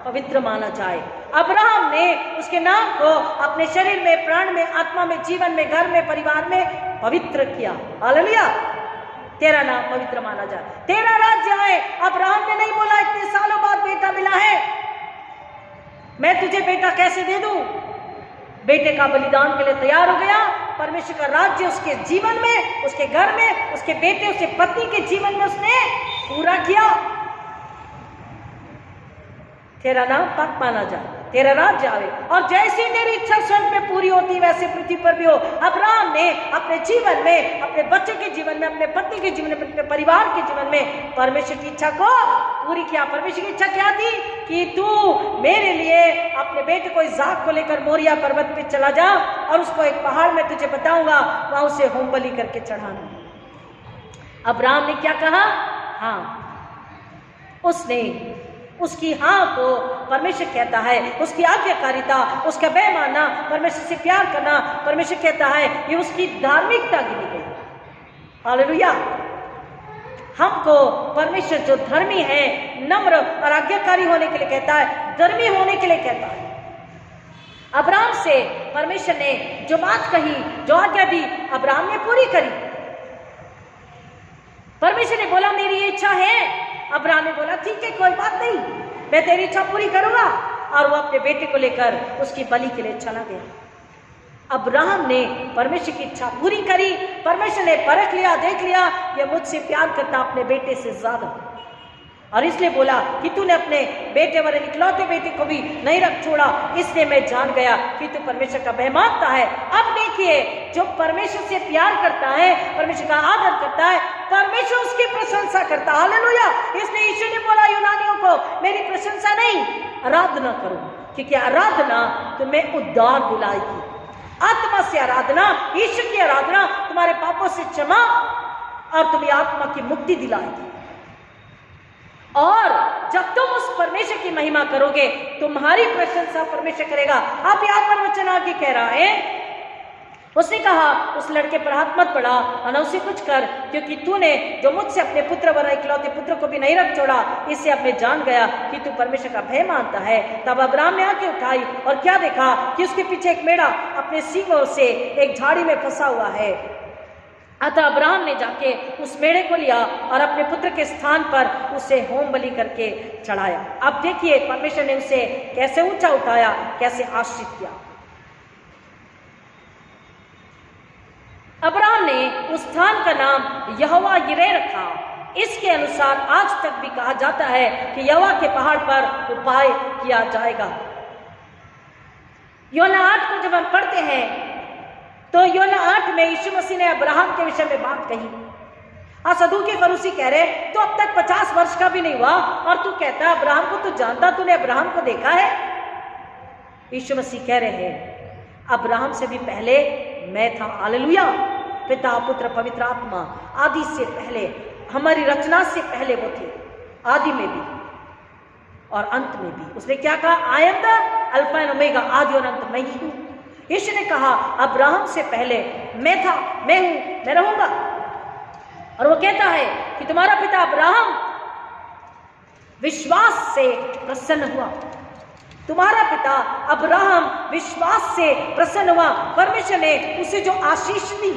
पवित्र माना जाए। अब्राहम ने उसके नाम को अपने शरीर में, प्राण में, आत्मा में, जीवन में, घर में, परिवार में पवित्र किया। हालेलुया। तेरा नाम पवित्र माना जाए, तेरा राज्य आए। अब्राहम ने नहीं बोला इतने सालों बाद बेटा मिला है, मैं तुझे बेटा कैसे दे दूं। बेटे का बलिदान के लिए तैयार हो गया। परमेश्वर का राज्य उसके जीवन में, उसके घर में, उसके बेटे, उसके पत्नी के जीवन में उसने पूरा किया। तेरा नाम पाक माना जाए, तेरा राज्य आवे, और जैसी तेरी इच्छा स्वर्ग में पूरी होती वैसे पृथ्वी पर भी हो। अब्राहम ने अपने जीवन में, अपने बच्चे के जीवन में, अपने पत्नी के जीवन में, अपने परिवार के जीवन में परमेश्वर की इच्छा को पूरी किया। परमेश्वर की इच्छा क्या थी कि तू मेरे लिए अपने बेटे को इसहाक को लेकर मोरिया पर्वत पे चला जा और उसको एक पहाड़ में तुझे बताऊंगा, वहां उसे होम बलि करके चढ़ाना। अब्राहम ने क्या कहा? हाँ। उसने उसकी हाँ को परमेश्वर कहता है, उसकी आज्ञाकारिता, उसका भय मानना, परमेश्वर से प्यार करना, परमेश्वर कहता है ये उसकी धार्मिकता गिनी गई। हालेलुया। हमको परमेश्वर जो धर्मी है, नम्र और आज्ञाकारी होने के लिए कहता है, धर्मी होने के लिए कहता है। अब्राहम से परमेश्वर ने जो बात कही, जो आज्ञा दी, अब्राहम ने पूरी करी। परमेश्वर ने बोला मेरी ये इच्छा है, अब्राहम ने बोला ठीक है कोई बात नहीं, मैं तेरी इच्छा पूरी करूंगा, और वो अपने बेटे को लेकर उसकी बलि के लिए चला गया। अब्राहम ने परमेश्वर की इच्छा पूरी करी। परमेश्वर ने परख लिया, देख लिया ये मुझसे प्यार करता अपने बेटे से ज्यादा, और इसलिए बोला कि तूने अपने बेटे वाले इकलौते बेटे को भी नहीं रख छोड़ा, इसलिए मैं जान गया कि तू परमेश्वर का भय मानता है। अब देखिए, जो परमेश्वर से प्यार करता है, परमेश्वर का आदर करता है, परमेश्वर उसकी प्रशंसा करता है। हालेलुया। इसलिए यीशु ने बोला यूनानियों को मेरी प्रशंसा नहीं, आराधना करो, क्योंकि आराधना तुम्हें उद्धार दिलाएगी। आत्मा से आराधना, यीशु की आराधना तुम्हारे पापों से क्षमा और तुम्हें आत्मा की मुक्ति दिलाएगी। और जब तुम उस परमेश्वर की महिमा करोगे, तुम्हारी प्रशंसा परमेश्वर करेगा। आप यहाँ पर वचन आगे कह रहा है, उसने कहा उस लड़के पर हाथ मत बढ़ा और न उसे कुछ कर, क्योंकि तूने जो मुझसे अपने पुत्र वरा इकलौते पुत्र को भी नहीं रख छोड़ा, इससे अब मैं जान गया कि तू परमेश्वर का भय मानता है। तब अब्राहम ने आंखें उठाई और क्या देखा कि उसके पीछे एक मेढ़ा अपने सींगों से एक झाड़ी में फंसा हुआ है। अतः अब्राहम ने जाके उस मेढ़े को लिया और अपने पुत्र के स्थान पर उसे होम बलि करके चढ़ाया। अब देखिए परमेश्वर ने उसे कैसे ऊंचा उठाया, कैसे आशीष किया। अब्राहम ने उस स्थान का नाम यहोवा यिरे रखा। इसके अनुसार आज तक भी कहा जाता है कि यहोवा के पहाड़ पर उपाय किया जाएगा। योना 8 को जब हम पढ़ते हैं तो योना 8 में यीशु मसीह ने अब्राहम के विषय में बात कही। सदूकी फरूसी कह रहे तो अब तक 50 वर्ष का भी नहीं हुआ और तू कहता अब्राहम को तू जानता, तूने अब्राहम को देखा है? यीशु मसीह कह रहे हैं अब्राहम से भी पहले मैं था। हालेलुया। पिता पुत्र पवित्र आत्मा, आदि से पहले, हमारी रचना से पहले वो थे, आदि में भी और अंत में भी। उसने क्या कहा? I am the alpha and omega, आदि और अंत मैं ही हूं। यीशु ने कहा अब्राहम से पहले मैं था, मैं हूं, मैं रहूंगा। और वो कहता है कि तुम्हारा पिता अब्राहम विश्वास से प्रसन्न हुआ। तुम्हारा पिता अब्राहम विश्वास से प्रसन्न हुआ। परमेश्वर ने उसे जो आशीष दी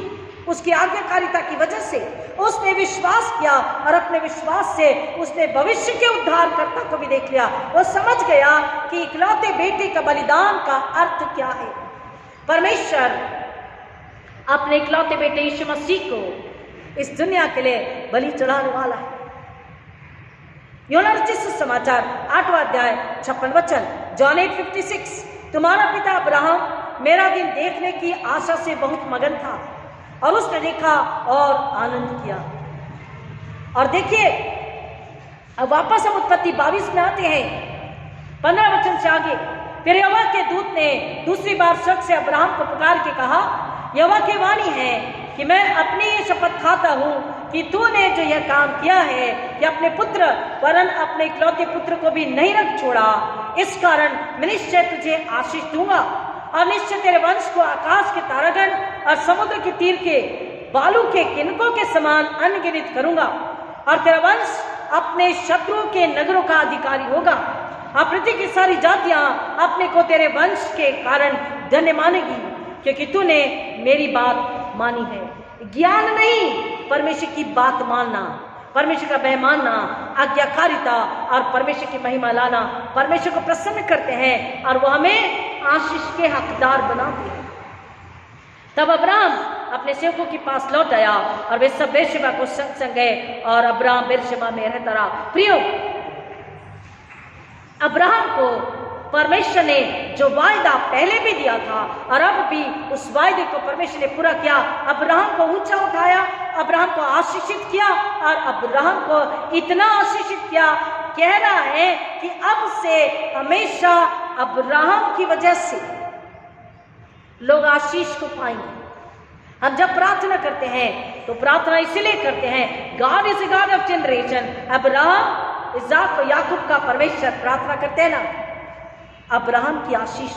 उसकी आज्ञाकारिता की वजह से उसने विश्वास किया और अपने विश्वास से उसने भविष्य के उद्धारकर्ता को भी देख लिया। वो समझ गया कि इकलौते बेटे का बलिदान का अर्थ क्या है। परमेश्वर अपने इकलौते बेटे यीशु मसीह को इस दुनिया के लिए बलि चढ़ाने वाला है। यूहन्ना रचित सुसमाचार 8वां अध्याय 56 वचन, जॉन 8:56, तुम्हारा पिता अब्राहम मेरा दिन देखने की आशा से बहुत मगन था और उसने देखा और आनंद किया। और देखिए अब वापस हम उत्पत्ति 22 में आते हैं, 15 वचन से आगे। फिर यहोवा के दूत ने दूसरी बार स्वर्ग से अब्राहम को पुकार के कहा, यहोवा की वाणी है कि मैं अपनी ये शपथ खाता हूं कि तूने जो यह काम किया है कि अपने पुत्र वरन अपने इकलौते पुत्र को भी नहीं रख छोड़ा, इस कारण मैं निश्चय तुझे आशीष दूंगा और निश्चय तेरे वंश को आकाश के तारागण और समुद्र के तीर के बालू के किनकों के समान अनगिनत करूंगा और तेरा वंश अपने शत्रुओं के नगरों का अधिकारी होगा और पृथ्वी की सारी जातियां अपने को तेरे वंश के कारण धन्य मानेगी, क्योंकि तूने मेरी बात मानी है। ज्ञान नहीं, परमेश्वर की बात मानना, परमेश्वर का भय मानना, आज्ञाकारिता और परमेश्वर की महिमा लाना परमेश्वर को प्रसन्न करते हैं और वो हमें आशीष के हकदार बनाते हैं। तब अब्राहम अपने सेवकों के पास लौट आया और वे सब बेरशेबा को संग संग गए और अब्राहम बेरशेबा में रहता रहा। प्रियो, अब्राहम को परमेश्वर ने जो वायदा पहले भी दिया था और अब भी उस वायदे को परमेश्वर ने पूरा किया। अब्राहम को ऊंचा उठाया, अब्राहम को आशीषित किया और अब्राहम को इतना आशीषित किया, कह रहा है कि अब से हमेशा अब्राहम की वजह से लोग आशीष को पाएंगे। हम जब प्रार्थना करते हैं तो प्रार्थना इसलिए करते हैं, God is a God of generation. Abraham, Isaac और याकूब का परमेश्वर प्रार्थना करते हैं ना। अब्राहम की आशीष,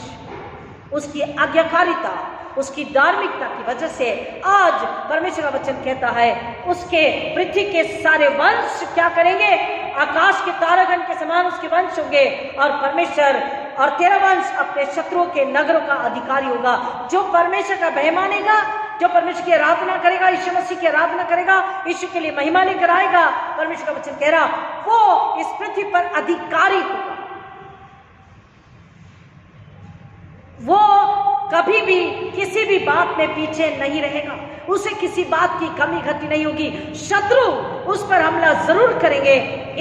उसकी आज्ञाकारिता, उसकी धार्मिकता की वजह से आज परमेश्वर का वचन कहता है उसके पृथ्वी के सारे वंश क्या करेंगे, आकाश के तारागण के समान उसके वंश होंगे और परमेश्वर और तेरा वंश अपने शत्रुओं के नगरों का अधिकारी होगा। जो परमेश्वर का भय मानेगा, जो परमेश्वर की आराधना करेगा, यीशु मसीह की आराधना करेगा, यीशु के लिए महिमा लेकर आएगा, परमेश्वर का वचन कह रहा वो इस पृथ्वी पर अधिकारी होगा। वो कभी भी किसी भी बात में पीछे नहीं रहेगा, उसे किसी बात की कमी घटी नहीं होगी। शत्रु उस पर हमला जरूर करेंगे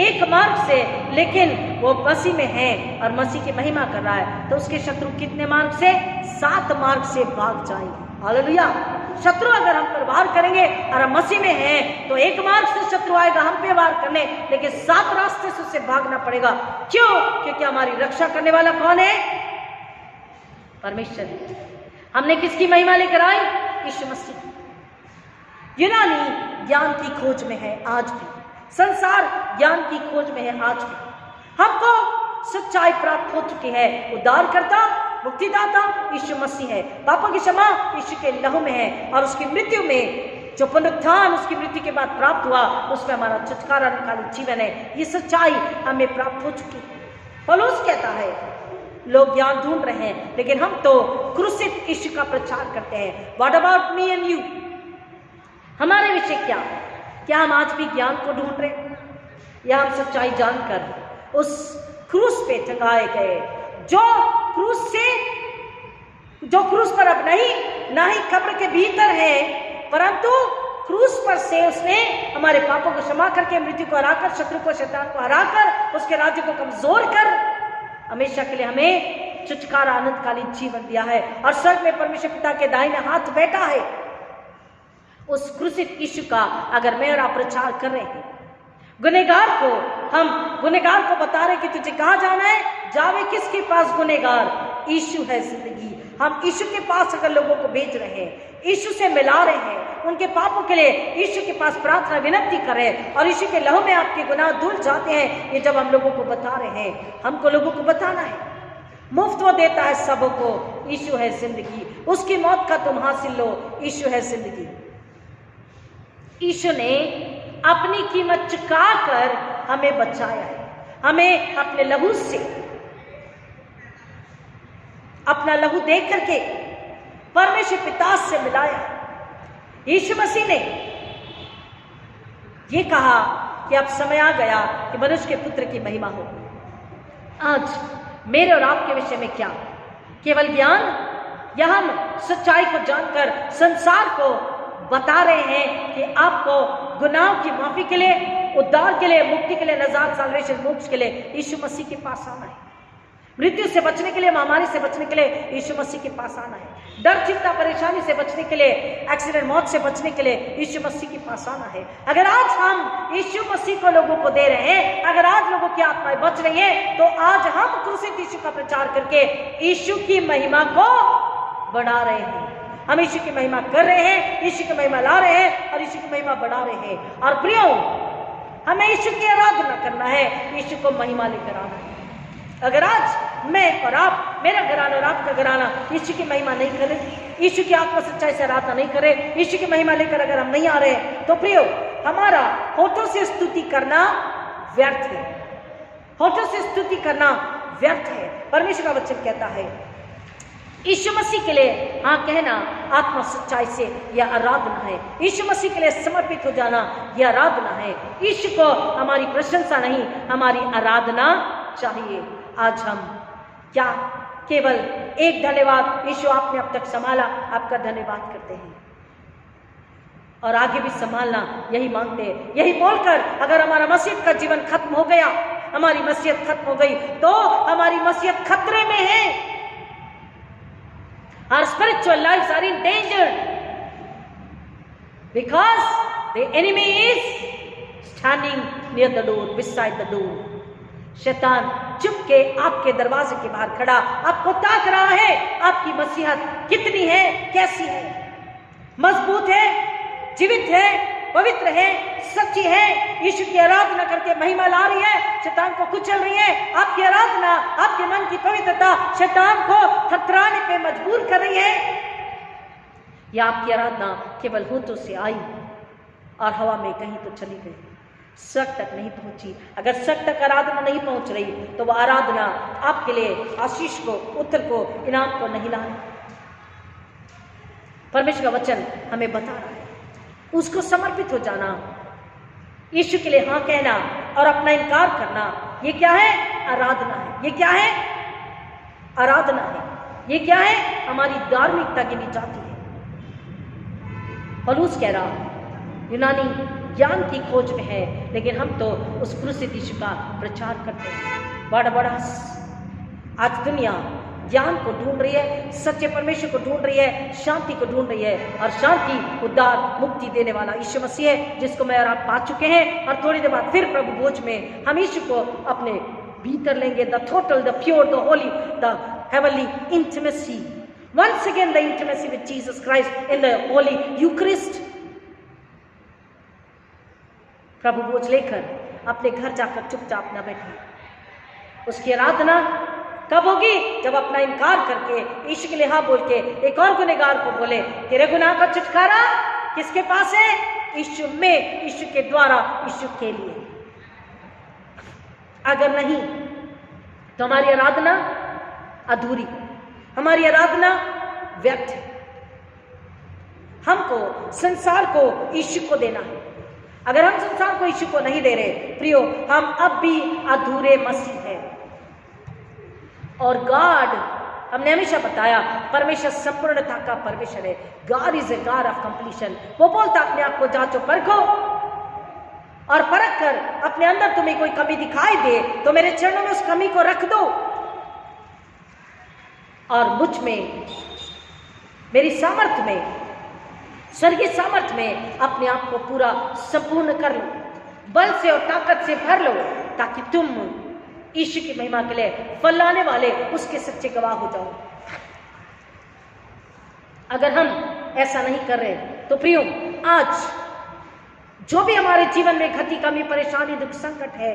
एक मार्ग से, लेकिन वो मसीह में है और मसीह की महिमा कर रहा है तो उसके शत्रु कितने मार्ग से? 7 मार्ग से भाग जाएंगे। हालेलुया। शत्रु अगर हम पर वार करेंगे और हम मसीह में हैं तो एक मार्ग से शत्रु आएगा हम पे वार करने, लेकिन 7 रास्ते से उसे भागना पड़ेगा। क्यों? क्योंकि हमारी रक्षा करने वाला कौन है? परमेश्वर। हमने किसकी महिमा लेकर आए? यीशु मसीह। यूनानी ज्ञान की खोज में है आज भी, संसार ज्ञान की खोज में है आज भी। हमको सच्चाई प्राप्त हो चुकी है, उद्धारकर्ता, मुक्तिदाता यीशु मसीह है। पापों की क्षमा यीशु के लहू में है और उसकी मृत्यु में जो पुनरुत्थान उसकी मृत्यु के बाद प्राप्त हुआ उसमें हमारा छुटकारा निकालित जीवन है। ये सच्चाई हमें प्राप्त हो चुकी है। पौलुस कहता है लोग ज्ञान ढूंढ रहे हैं लेकिन हम तो क्रूसित यीशु का प्रचार करते हैं। What about me and you? हमारे विषय क्या हम आज भी ज्ञान को ढूंढ रहे हैं या हम सच्चाई जानकर उस क्रूस पे टंगाए गए जो क्रूस पर अब नहीं ना ही कब्र के भीतर है, परंतु क्रूस पर से उसने हमारे पापों को क्षमा करके, मृत्यु को हराकर, शत्रु को, शैतान को हराकर, उसके राज्य को कमजोर कर हमेशा के लिए हमें छुटकारा आनंदकालीन जीवन दिया है और स्वर्ग में परमेश्वर पिता के दाहिने हाथ बैठा है। उस क्रूसित यीशु का अगर मैं और आप प्रचार कर रहे हैं, हम गुनहगार को बता रहे कि तुझे कहाँ जाना है, जावे किसके पास गुनहगार? यीशु है जिंदगी। हम यीशु के पास अगर लोगों को भेज रहे हैं, यीशु से मिला रहे हैं, उनके पापों के लिए यीशु के पास प्रार्थना विनती कर रहे हैं और यीशु के लहू में आपके गुनाह धुल जाते हैं, ये जब हम लोगों को बता रहे हैं, हमको लोगों को बताना है। मुफ्त वो देता है सबको, यीशु है जिंदगी। उसकी मौत का तुम हासिल लो, यीशु है जिंदगी। यीशु ने अपनी कीमत चुका कर हमें बचाया है, हमें अपने लहू से, अपना लहू दे करके परमेश्वर पिता से मिलाया। यीशु मसीह ने ये कहा कि अब समय आ गया कि मनुष्य के पुत्र की महिमा हो। आज मेरे और आपके विषय में क्या केवल ज्ञान या हम सच्चाई को जानकर संसार को बता रहे हैं कि आपको गुनाहों की माफी के लिए, उद्धार के लिए, मुक्ति के लिए, नजात, साल्वेशन, मोक्ष के लिए यीशु मसीह के पास आना है। मृत्यु से बचने के लिए, महामारी से बचने के लिए यीशु मसीह के पास आना है। डर, चिंता, परेशानी से बचने के लिए, एक्सीडेंट, मौत से बचने के लिए यीशु मसीह के पास आना है। अगर आज हम यीशु मसीह को लोगों को दे रहे हैं, अगर आज लोगों की आत्माएं बच रही हैं, तो आज हम क्रूसित यीशु का प्रचार करके यीशु की महिमा को बढ़ा रहे हैं। हम यीशु की महिमा कर रहे हैं, यीशु की महिमा ला रहे हैं और यीशु की महिमा बढ़ा रहे हैं। और प्रियो, हमें यीशु की आराधना करना है, यीशु को महिमा लेकर आना है। अगर आज मैं और आप, मेरा घराना और आपका घराना यीशु की महिमा नहीं करे, यीशु की आत्मा सच्चाई से आराधना नहीं करे, यीशु की महिमा लेकर अगर हम नहीं आ रहे, तो प्रियो, हमारा होठों से स्तुति करना व्यर्थ है। होठों से स्तुति करना व्यर्थ है। परमेश्वर का वचन कहता है यीशु मसीह के लिए हाँ कहना आत्मा सच्चाई से यह आराधना है। यीशु मसीह के लिए समर्पित हो जाना यह आराधना है। यीशु को हमारी प्रशंसा नहीं, हमारी आराधना चाहिए। आज हम क्या केवल एक धन्यवाद यीशु आपने अब तक संभाला, आपका धन्यवाद करते हैं और आगे भी संभालना यही मांगते हैं। यही बोलकर अगर हमारा मसीह का जीवन खत्म हो गया, हमारी मसीहत खत्म हो गई, तो हमारी मसीहत खतरे में है। Our spiritual lives are in danger because the enemy is standing near the door, beside the door. शैतान चुप के आपके दरवाजे के बाहर खड़ा आपको ताक रहा है। आपकी मसीहत कितनी है, कैसी है, मजबूत है, जीवित है, पवित्र है, सच्ची है, यीशु की आराधना करके महिमा ला रही है, शैतान को कुचल रही है। आपकी आराधना, आपके मन की पवित्रता शैतान को थरथराने पे मजबूर कर रही है, या आपकी आराधना केवल होठों से आई और हवा में कहीं तो चली गई, सक तक नहीं पहुंची। अगर सक तक आराधना नहीं पहुंच रही तो वह आराधना आपके लिए आशीष को, उत्तर को, इनाम को नहीं ला रही। परमेश्वर का वचन हमें बता रहा है उसको समर्पित हो जाना, यीशु के लिए हाँ कहना और अपना इनकार करना, ये क्या है? आराधना है। ये क्या है? आराधना है। ये क्या है? हमारी धार्मिकता गिनी जाती है। पौलुस कह रहा यूनानी ज्ञान की खोज में है, लेकिन हम तो उस क्रूसित यीशु का प्रचार करते हैं। बड़ा आज दुनिया ज्ञान को ढूंढ रही है, सच्चे परमेश्वर को ढूंढ रही है, शांति को ढूंढ रही है, और शांति, उद्धार, मुक्ति देने वाला यीशु मसीह है, जिसको मैं और आप पा चुके हैं। और थोड़ी देर बाद फिर प्रभु भोज में हम यीशु को अपने भीतर लेंगे। The total, the pure, the holy, the heavenly intimacy, once again the intimacy with Jesus Christ in the holy Eucharist. प्रभु भोज लेकर अपने घर जाकर चुपचाप न बैठे। उसकी आराधना कब होगी? जब अपना इनकार करके यीशु के लिए हाँ बोल के एक और गुनहगार को बोले, तेरे गुनाह का छुटकारा किसके पास है? यीशु में, यीशु के द्वारा, यीशु के लिए। अगर नहीं तो हमारी आराधना अधूरी, हमारी आराधना व्यर्थ है। हमको संसार को यीशु को देना है। अगर हम संसार को यीशु को नहीं दे रहे प्रियो, हम अब भी अधूरे मसीह हैं। और गॉड, हमने हमेशा बताया, परमेश्वर संपूर्णता का परमेश्वर है। God is a god of completion. वो बोलता अपने आप को जांचो परखो, और परख कर अपने अंदर तुम्हें कोई कमी दिखाई दे तो मेरे चरणों में उस कमी को रख दो, और मुझ में, मेरी सामर्थ्य में, स्वर्गीय सामर्थ्य में अपने आप को पूरा संपूर्ण कर लो, बल से और ताकत से भर लो, ताकि तुम यीशु की महिमा के लिए फल लाने वाले उसके सच्चे गवाह हो जाओ। अगर हम ऐसा नहीं कर रहे तो प्रियो, आज जो भी हमारे जीवन में घटी, कमी, परेशानी, दुख, संकट है,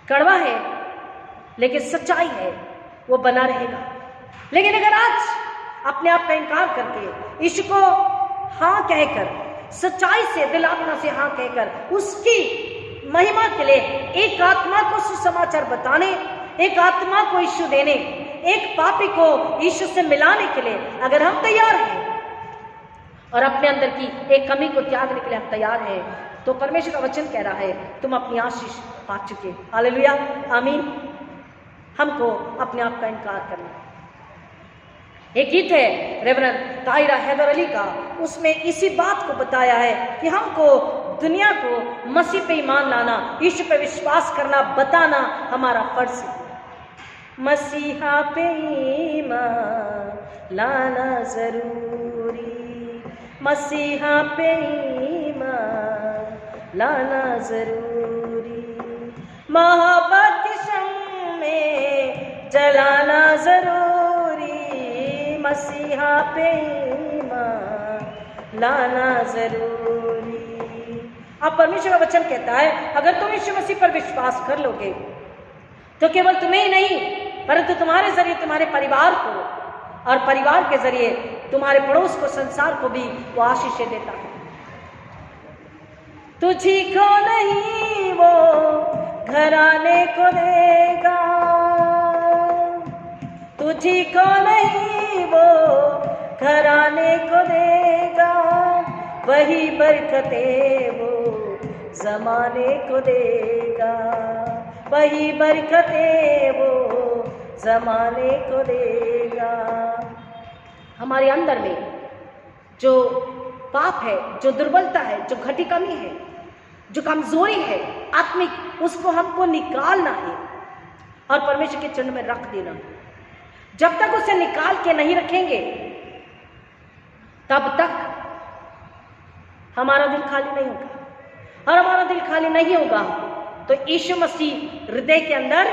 कड़वा है लेकिन सच्चाई है, वो बना रहेगा। लेकिन अगर आज अपने आप का इनकार करके यीशु को हाँ कहकर, सच्चाई से, दिल आत्मा से हाँ कहकर उसकी महिमा के लिए एक आत्मा को सुसमाचार बताने, एक आत्मा को यीशु देने, एक पापी को यीशु से मिलाने के लिए अगर हम तैयार हैं और अपने अंदर की एक कमी को त्यागने के लिए हम तैयार हैं, तो परमेश्वर का वचन कह रहा है तुम अपनी आशीष पा चुके। हालेलुया, आमीन। हमको अपने आप का इनकार करना। एक गीत है रेवरेंड ताहिरा हैदर अली का, उसमें इसी बात को बताया है कि हमको दुनिया को मसीह पे ईमान लाना, यीशु पे विश्वास करना, बताना हमारा फर्ज है। मसीहा पे ईमान लाना जरूरी, मसीहा पे ईमान लाना जरूरी, मोहब्बत की शम्म में जलाना जरूरी, मसीहा पे ईमान लाना जरूरी। अब परमेश्वर का वचन कहता है अगर तुम यीशु मसीह पर विश्वास कर लोगे तो केवल तुम्हें ही नहीं परंतु तुम्हारे जरिए तुम्हारे परिवार को, और परिवार के जरिए तुम्हारे पड़ोस को, संसार को भी वो आशीषें देता है। तुझी को नहीं वो घराने को देगा, तुझी को नहीं वो घराने को देगा, वही बरकतें वो जमाने को देगा, वही बरकतें वो जमाने को देगा। हमारे अंदर में जो पाप है, जो दुर्बलता है, जो घटी कमी है, जो कमजोरी है आत्मिक, उसको हमको निकालना है और परमेश्वर के चरण में रख देना है। जब तक उसे निकाल के नहीं रखेंगे तब तक हमारा दिल खाली नहीं होगा, और हमारा दिल खाली नहीं होगा तो यीशु मसीह हृदय के अंदर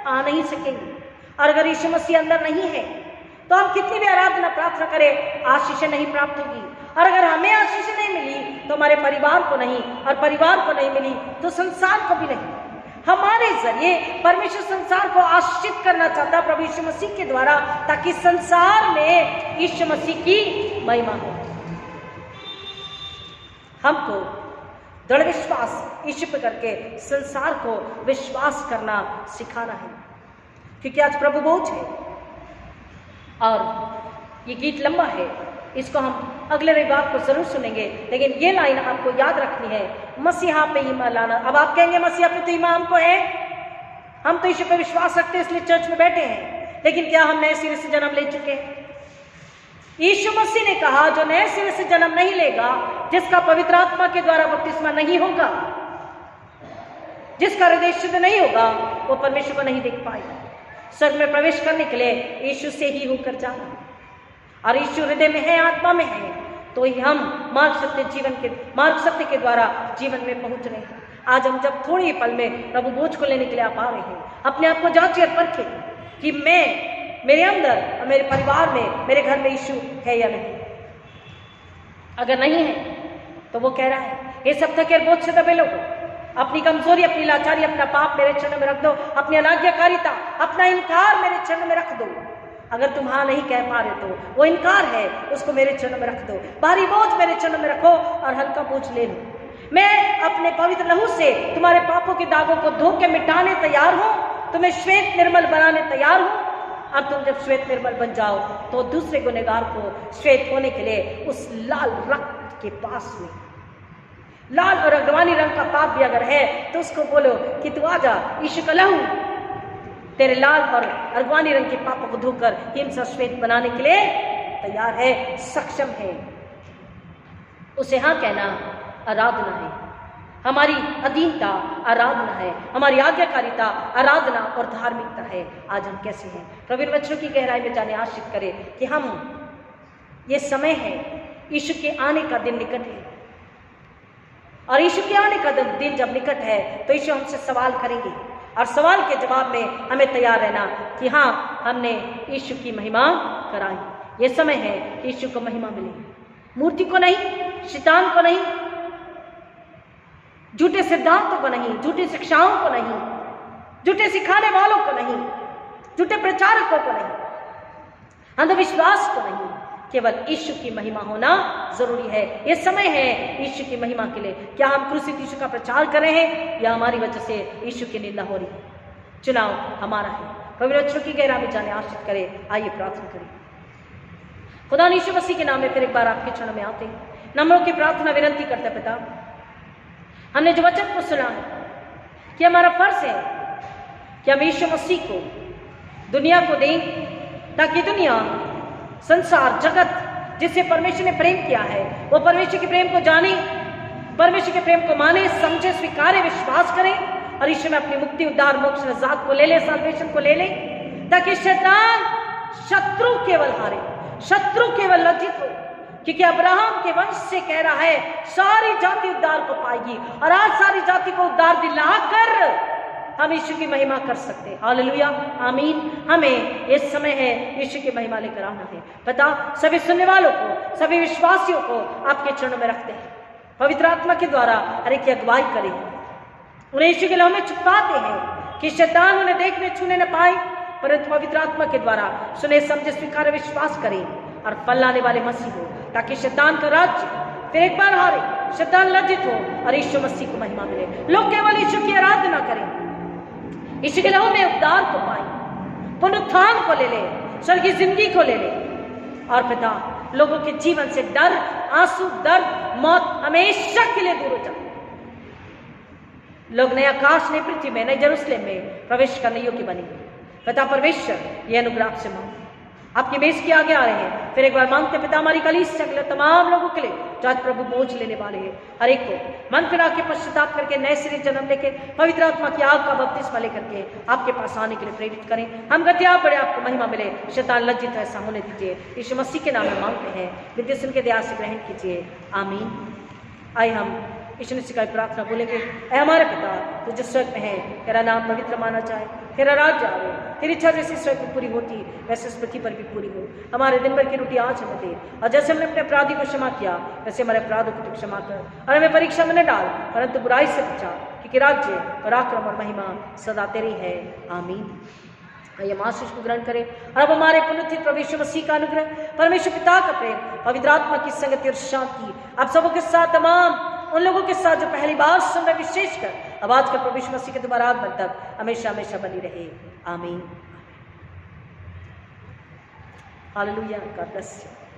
आ नहीं सकेंगे। और अगर यीशु मसीह अंदर नहीं है तो हम कितनी भी आराधना प्रार्थना करें, आशीष नहीं प्राप्त होगी। और अगर हमें आशीष नहीं मिली तो हमारे परिवार को नहीं, और परिवार को नहीं मिली तो संसार को भी नहीं। हमारे जरिए परमेश्वर संसार को आशीषित करना चाहता है प्रभु यीशु मसीह के द्वारा, ताकि संसार में यीशु मसीह की महिमा हो। हमको दृढ़ विश्वास यीशु पे करके संसार को विश्वास करना सिखाना है, क्योंकि आज प्रभु भोज है और ये गीत लंबा है, इसको हम अगले रविवार को जरूर सुनेंगे। लेकिन ये लाइन आपको याद रखनी है, मसीहा पे ईमान लाना। अब आप कहेंगे मसीहा पे तो ईमान हमको है, हम तो यीशु पे विश्वास रखते हैं इसलिए चर्च में बैठे हैं, लेकिन क्या हम नए सिरे से जन्म ले चुके हैं? यीशु मसीह ने कहा जो नए सिरे से जन्म नहीं लेगा, जिसका पवित्र आत्मा के द्वारा बपतिस्मा नहीं होगा, जिसका हृदय शुद्ध नहीं होगा, वो परमेश्वर को नहीं देख पाएगा। स्वर्ग में प्रवेश करने के लिए यीशु से ही होकर जाना, और यीशु हृदय में है, आत्मा में है, तो ही हम मार्ग सत्य के द्वारा जीवन में पहुंच रहे हैं। आज हम जब थोड़ी ही पल में प्रभु बोझ को लेने के लिए आप आ रहे हैं, अपने आप को जांचिए और परखें कि मेरे अंदर और मेरे परिवार में, मेरे घर में यीशु है या नहीं। अगर नहीं है तो वो कह रहा है, ये सब थके बोझ से दबे लोगों, अपनी कमजोरी, अपनी लाचारी, अपना पाप मेरे चरण में रख दो, अपनी अनाज्ञाकारिता, अपना इनकार मेरे चरण में रख दो। अगर तुम हाँ नहीं कह पा रहे तो वो इनकार है, उसको मेरे चरण में रख दो। भारी बोझ मेरे चरण में रखो और हल्का बोझ ले लो। मैं अपने पवित्र लहू से तुम्हारे पापों के दागों को धो के मिटाने तैयार हूँ, तुम्हें श्वेत निर्मल बनाने तैयार हूँ। अब तुम जब श्वेत निर्मल बन जाओ तो दूसरे गुनहगार को श्वेत होने के लिए उस लाल रक्त के पास में, लाल और अगवानी रंग का पाप भी अगर है तो उसको बोलो कि तू आजा, यीशु का लहू तेरे लाल और अगवानी रंग के पापों को धोकर हिमसा श्वेत बनाने के लिए तैयार है, सक्षम है। उसे हाँ कहना आराधना है, हमारी अधीनता आराधना है, हमारी आज्ञाकारिता आराधना और धार्मिकता है। आज हम कैसे हैं? प्रवीण वचनों की गहराई में जाने आश्रित करें कि हम, ये समय है, यीशु के आने का दिन निकट है, और यीशु के आने का दिन जब निकट है तो यीशु हमसे सवाल करेंगे, और सवाल के जवाब में हमें तैयार रहना कि हाँ, हमने यीशु की महिमा कराई। ये समय है कि यीशु को महिमा मिले, मूर्ति को नहीं, शैतान को नहीं, झूठे सिद्धांतों को नहीं, झूठी शिक्षाओं को नहीं, झूठे सिखाने वालों को नहीं, झूठे प्रचारकों को नहीं, अंधविश्वास को नहीं, केवल यीशु की महिमा होना जरूरी है। ये समय है यीशु की महिमा के लिए। क्या हम क्रूसित यीशु का प्रचार कर रहे हैं या हमारी वजह से यीशु की निंदा हो रही है? चुनाव हमारा है। पवित्र वचनों की गहराई में जाने आश्रित करें। आइए प्रार्थना करें। खुदा यीशु मसीह के नाम में फिर एक बार आपके चरणों में आते हैं, नम्रों की प्रार्थना विनती करते पिता, हमने जो वचन को सुना है कि हमारा फर्ज है कि हम यीशु मसीह को दुनिया को दें, ताकि दुनिया, संसार, जगत जिससे परमेश्वर ने प्रेम किया है वो परमेश्वर के प्रेम को जाने, परमेश्वर के प्रेम को माने, समझे, स्वीकारे, विश्वास करें और यीशु में अपनी मुक्ति, उद्धार, मोक्ष, नजात को ले ले, साल्वेशन को ले ले, ताकि शैतान, शत्रु केवल हारे, शत्रु केवल लज्जित हो। क्योंकि अब्राहम के वंश से कह रहा है सारी जाति उद्धार को पाएगी, और आज सारी जाति को उद्धार दिलाकर हम यीशु की महिमा कर सकते हैं। हालेलुया, आमीन। हमें इस समय है यीशु की महिमा लेकर आना है। पता सभी सुनने वालों को, सभी विश्वासियों को आपके चरणों में रखते हैं। पवित्र आत्मा के द्वारा हर एक की अगुवाई करें, उन्हें यीशु के लहू में छुपाते हैं कि शैतान उन्हें देखने छूने न पाए, परंतु पवित्र आत्मा के द्वारा सुने, समझे, स्वीकार, विश्वास करें और फल लाने वाले मसीह हो, ताकि शैतान का राज्य फिर एक बार हारे, शैतान लज्जित हो और यीशु मसीह को महिमा मिले। लोग केवल यीशु की आराधना करें, यीशु के लहू में उद्धार को पाएं, पुनरुत्थान को ले ले, स्वर्गीय जिंदगी को ले ले। और पिता, लोगों के जीवन से डर, आंसू, दर्द, मौत हमेशा के लिए दूर हो जाए। लोग नए आकाश, नई पृथ्वी में, नए जेरूसलेम में प्रवेश करने योग्य बने। पिता परमेश्वर, ये अनुग्रह आपसे मांग, आपकी मेज के आगे आ रहे हैं। फिर एक बार मांगते पिता, हमारी कलीसिया के लिए, तमाम लोगों के लिए जो आज प्रभु बोझ लेने वाले हैं, हर एक को मन फिरा के पश्चाताप करके नए सिरे जन्म लेके पवित्र आत्मा की आग का बपतिस्मा लेकर के आपके पास आने के लिए प्रेरित करें। हम कहते हैं आप बड़े, आपको महिमा मिले, शैतान लज्जित है, ऐसा होने दीजिए। यीशु मसीह के नाम में मांगते हैं, विद्या सुन के दया से ग्रहण कीजिए, आमीन। आइए हम यीशु मसीह का प्रार्थना बोलेंगे। ऐ हमारे पिता, तू जो स्वर्ग में है, तेरा नाम पवित्र माना जाए, तेरा राज्य आवे, तेरी इच्छा जैसी स्वर्ग में पूरी होती वैसे इस पृथ्वी पर भी पूरी हो। हमारे दिन भर की रोटी आज हमें दे, और जैसे हमने अपने अपराधी को क्षमा किया वैसे हमारे अपराधों को क्षमा कर, और हमें परीक्षा में न डाल परंतु बुराई से बचा, क्योंकि राज्य, पराक्रम और महिमा सदा तेरी है, आमीन। आइए हम आशीष को ग्रहण करें। और अब हमारे पुनरुत्थित प्रभु यीशु मसीह का अनुग्रह, परमेश्वर पिता का प्रेम, पवित्र आत्मा की संगति और शांति आप सबों के साथ, तमाम उन लोगों के साथ जो पहली बार सुन रहे, विशेषकर अब आज का प्रभु यीशु मसीह के दोबारा आगमन तक हमेशा हमेशा बनी रहे, आमीन। हालेलुया। God bless you.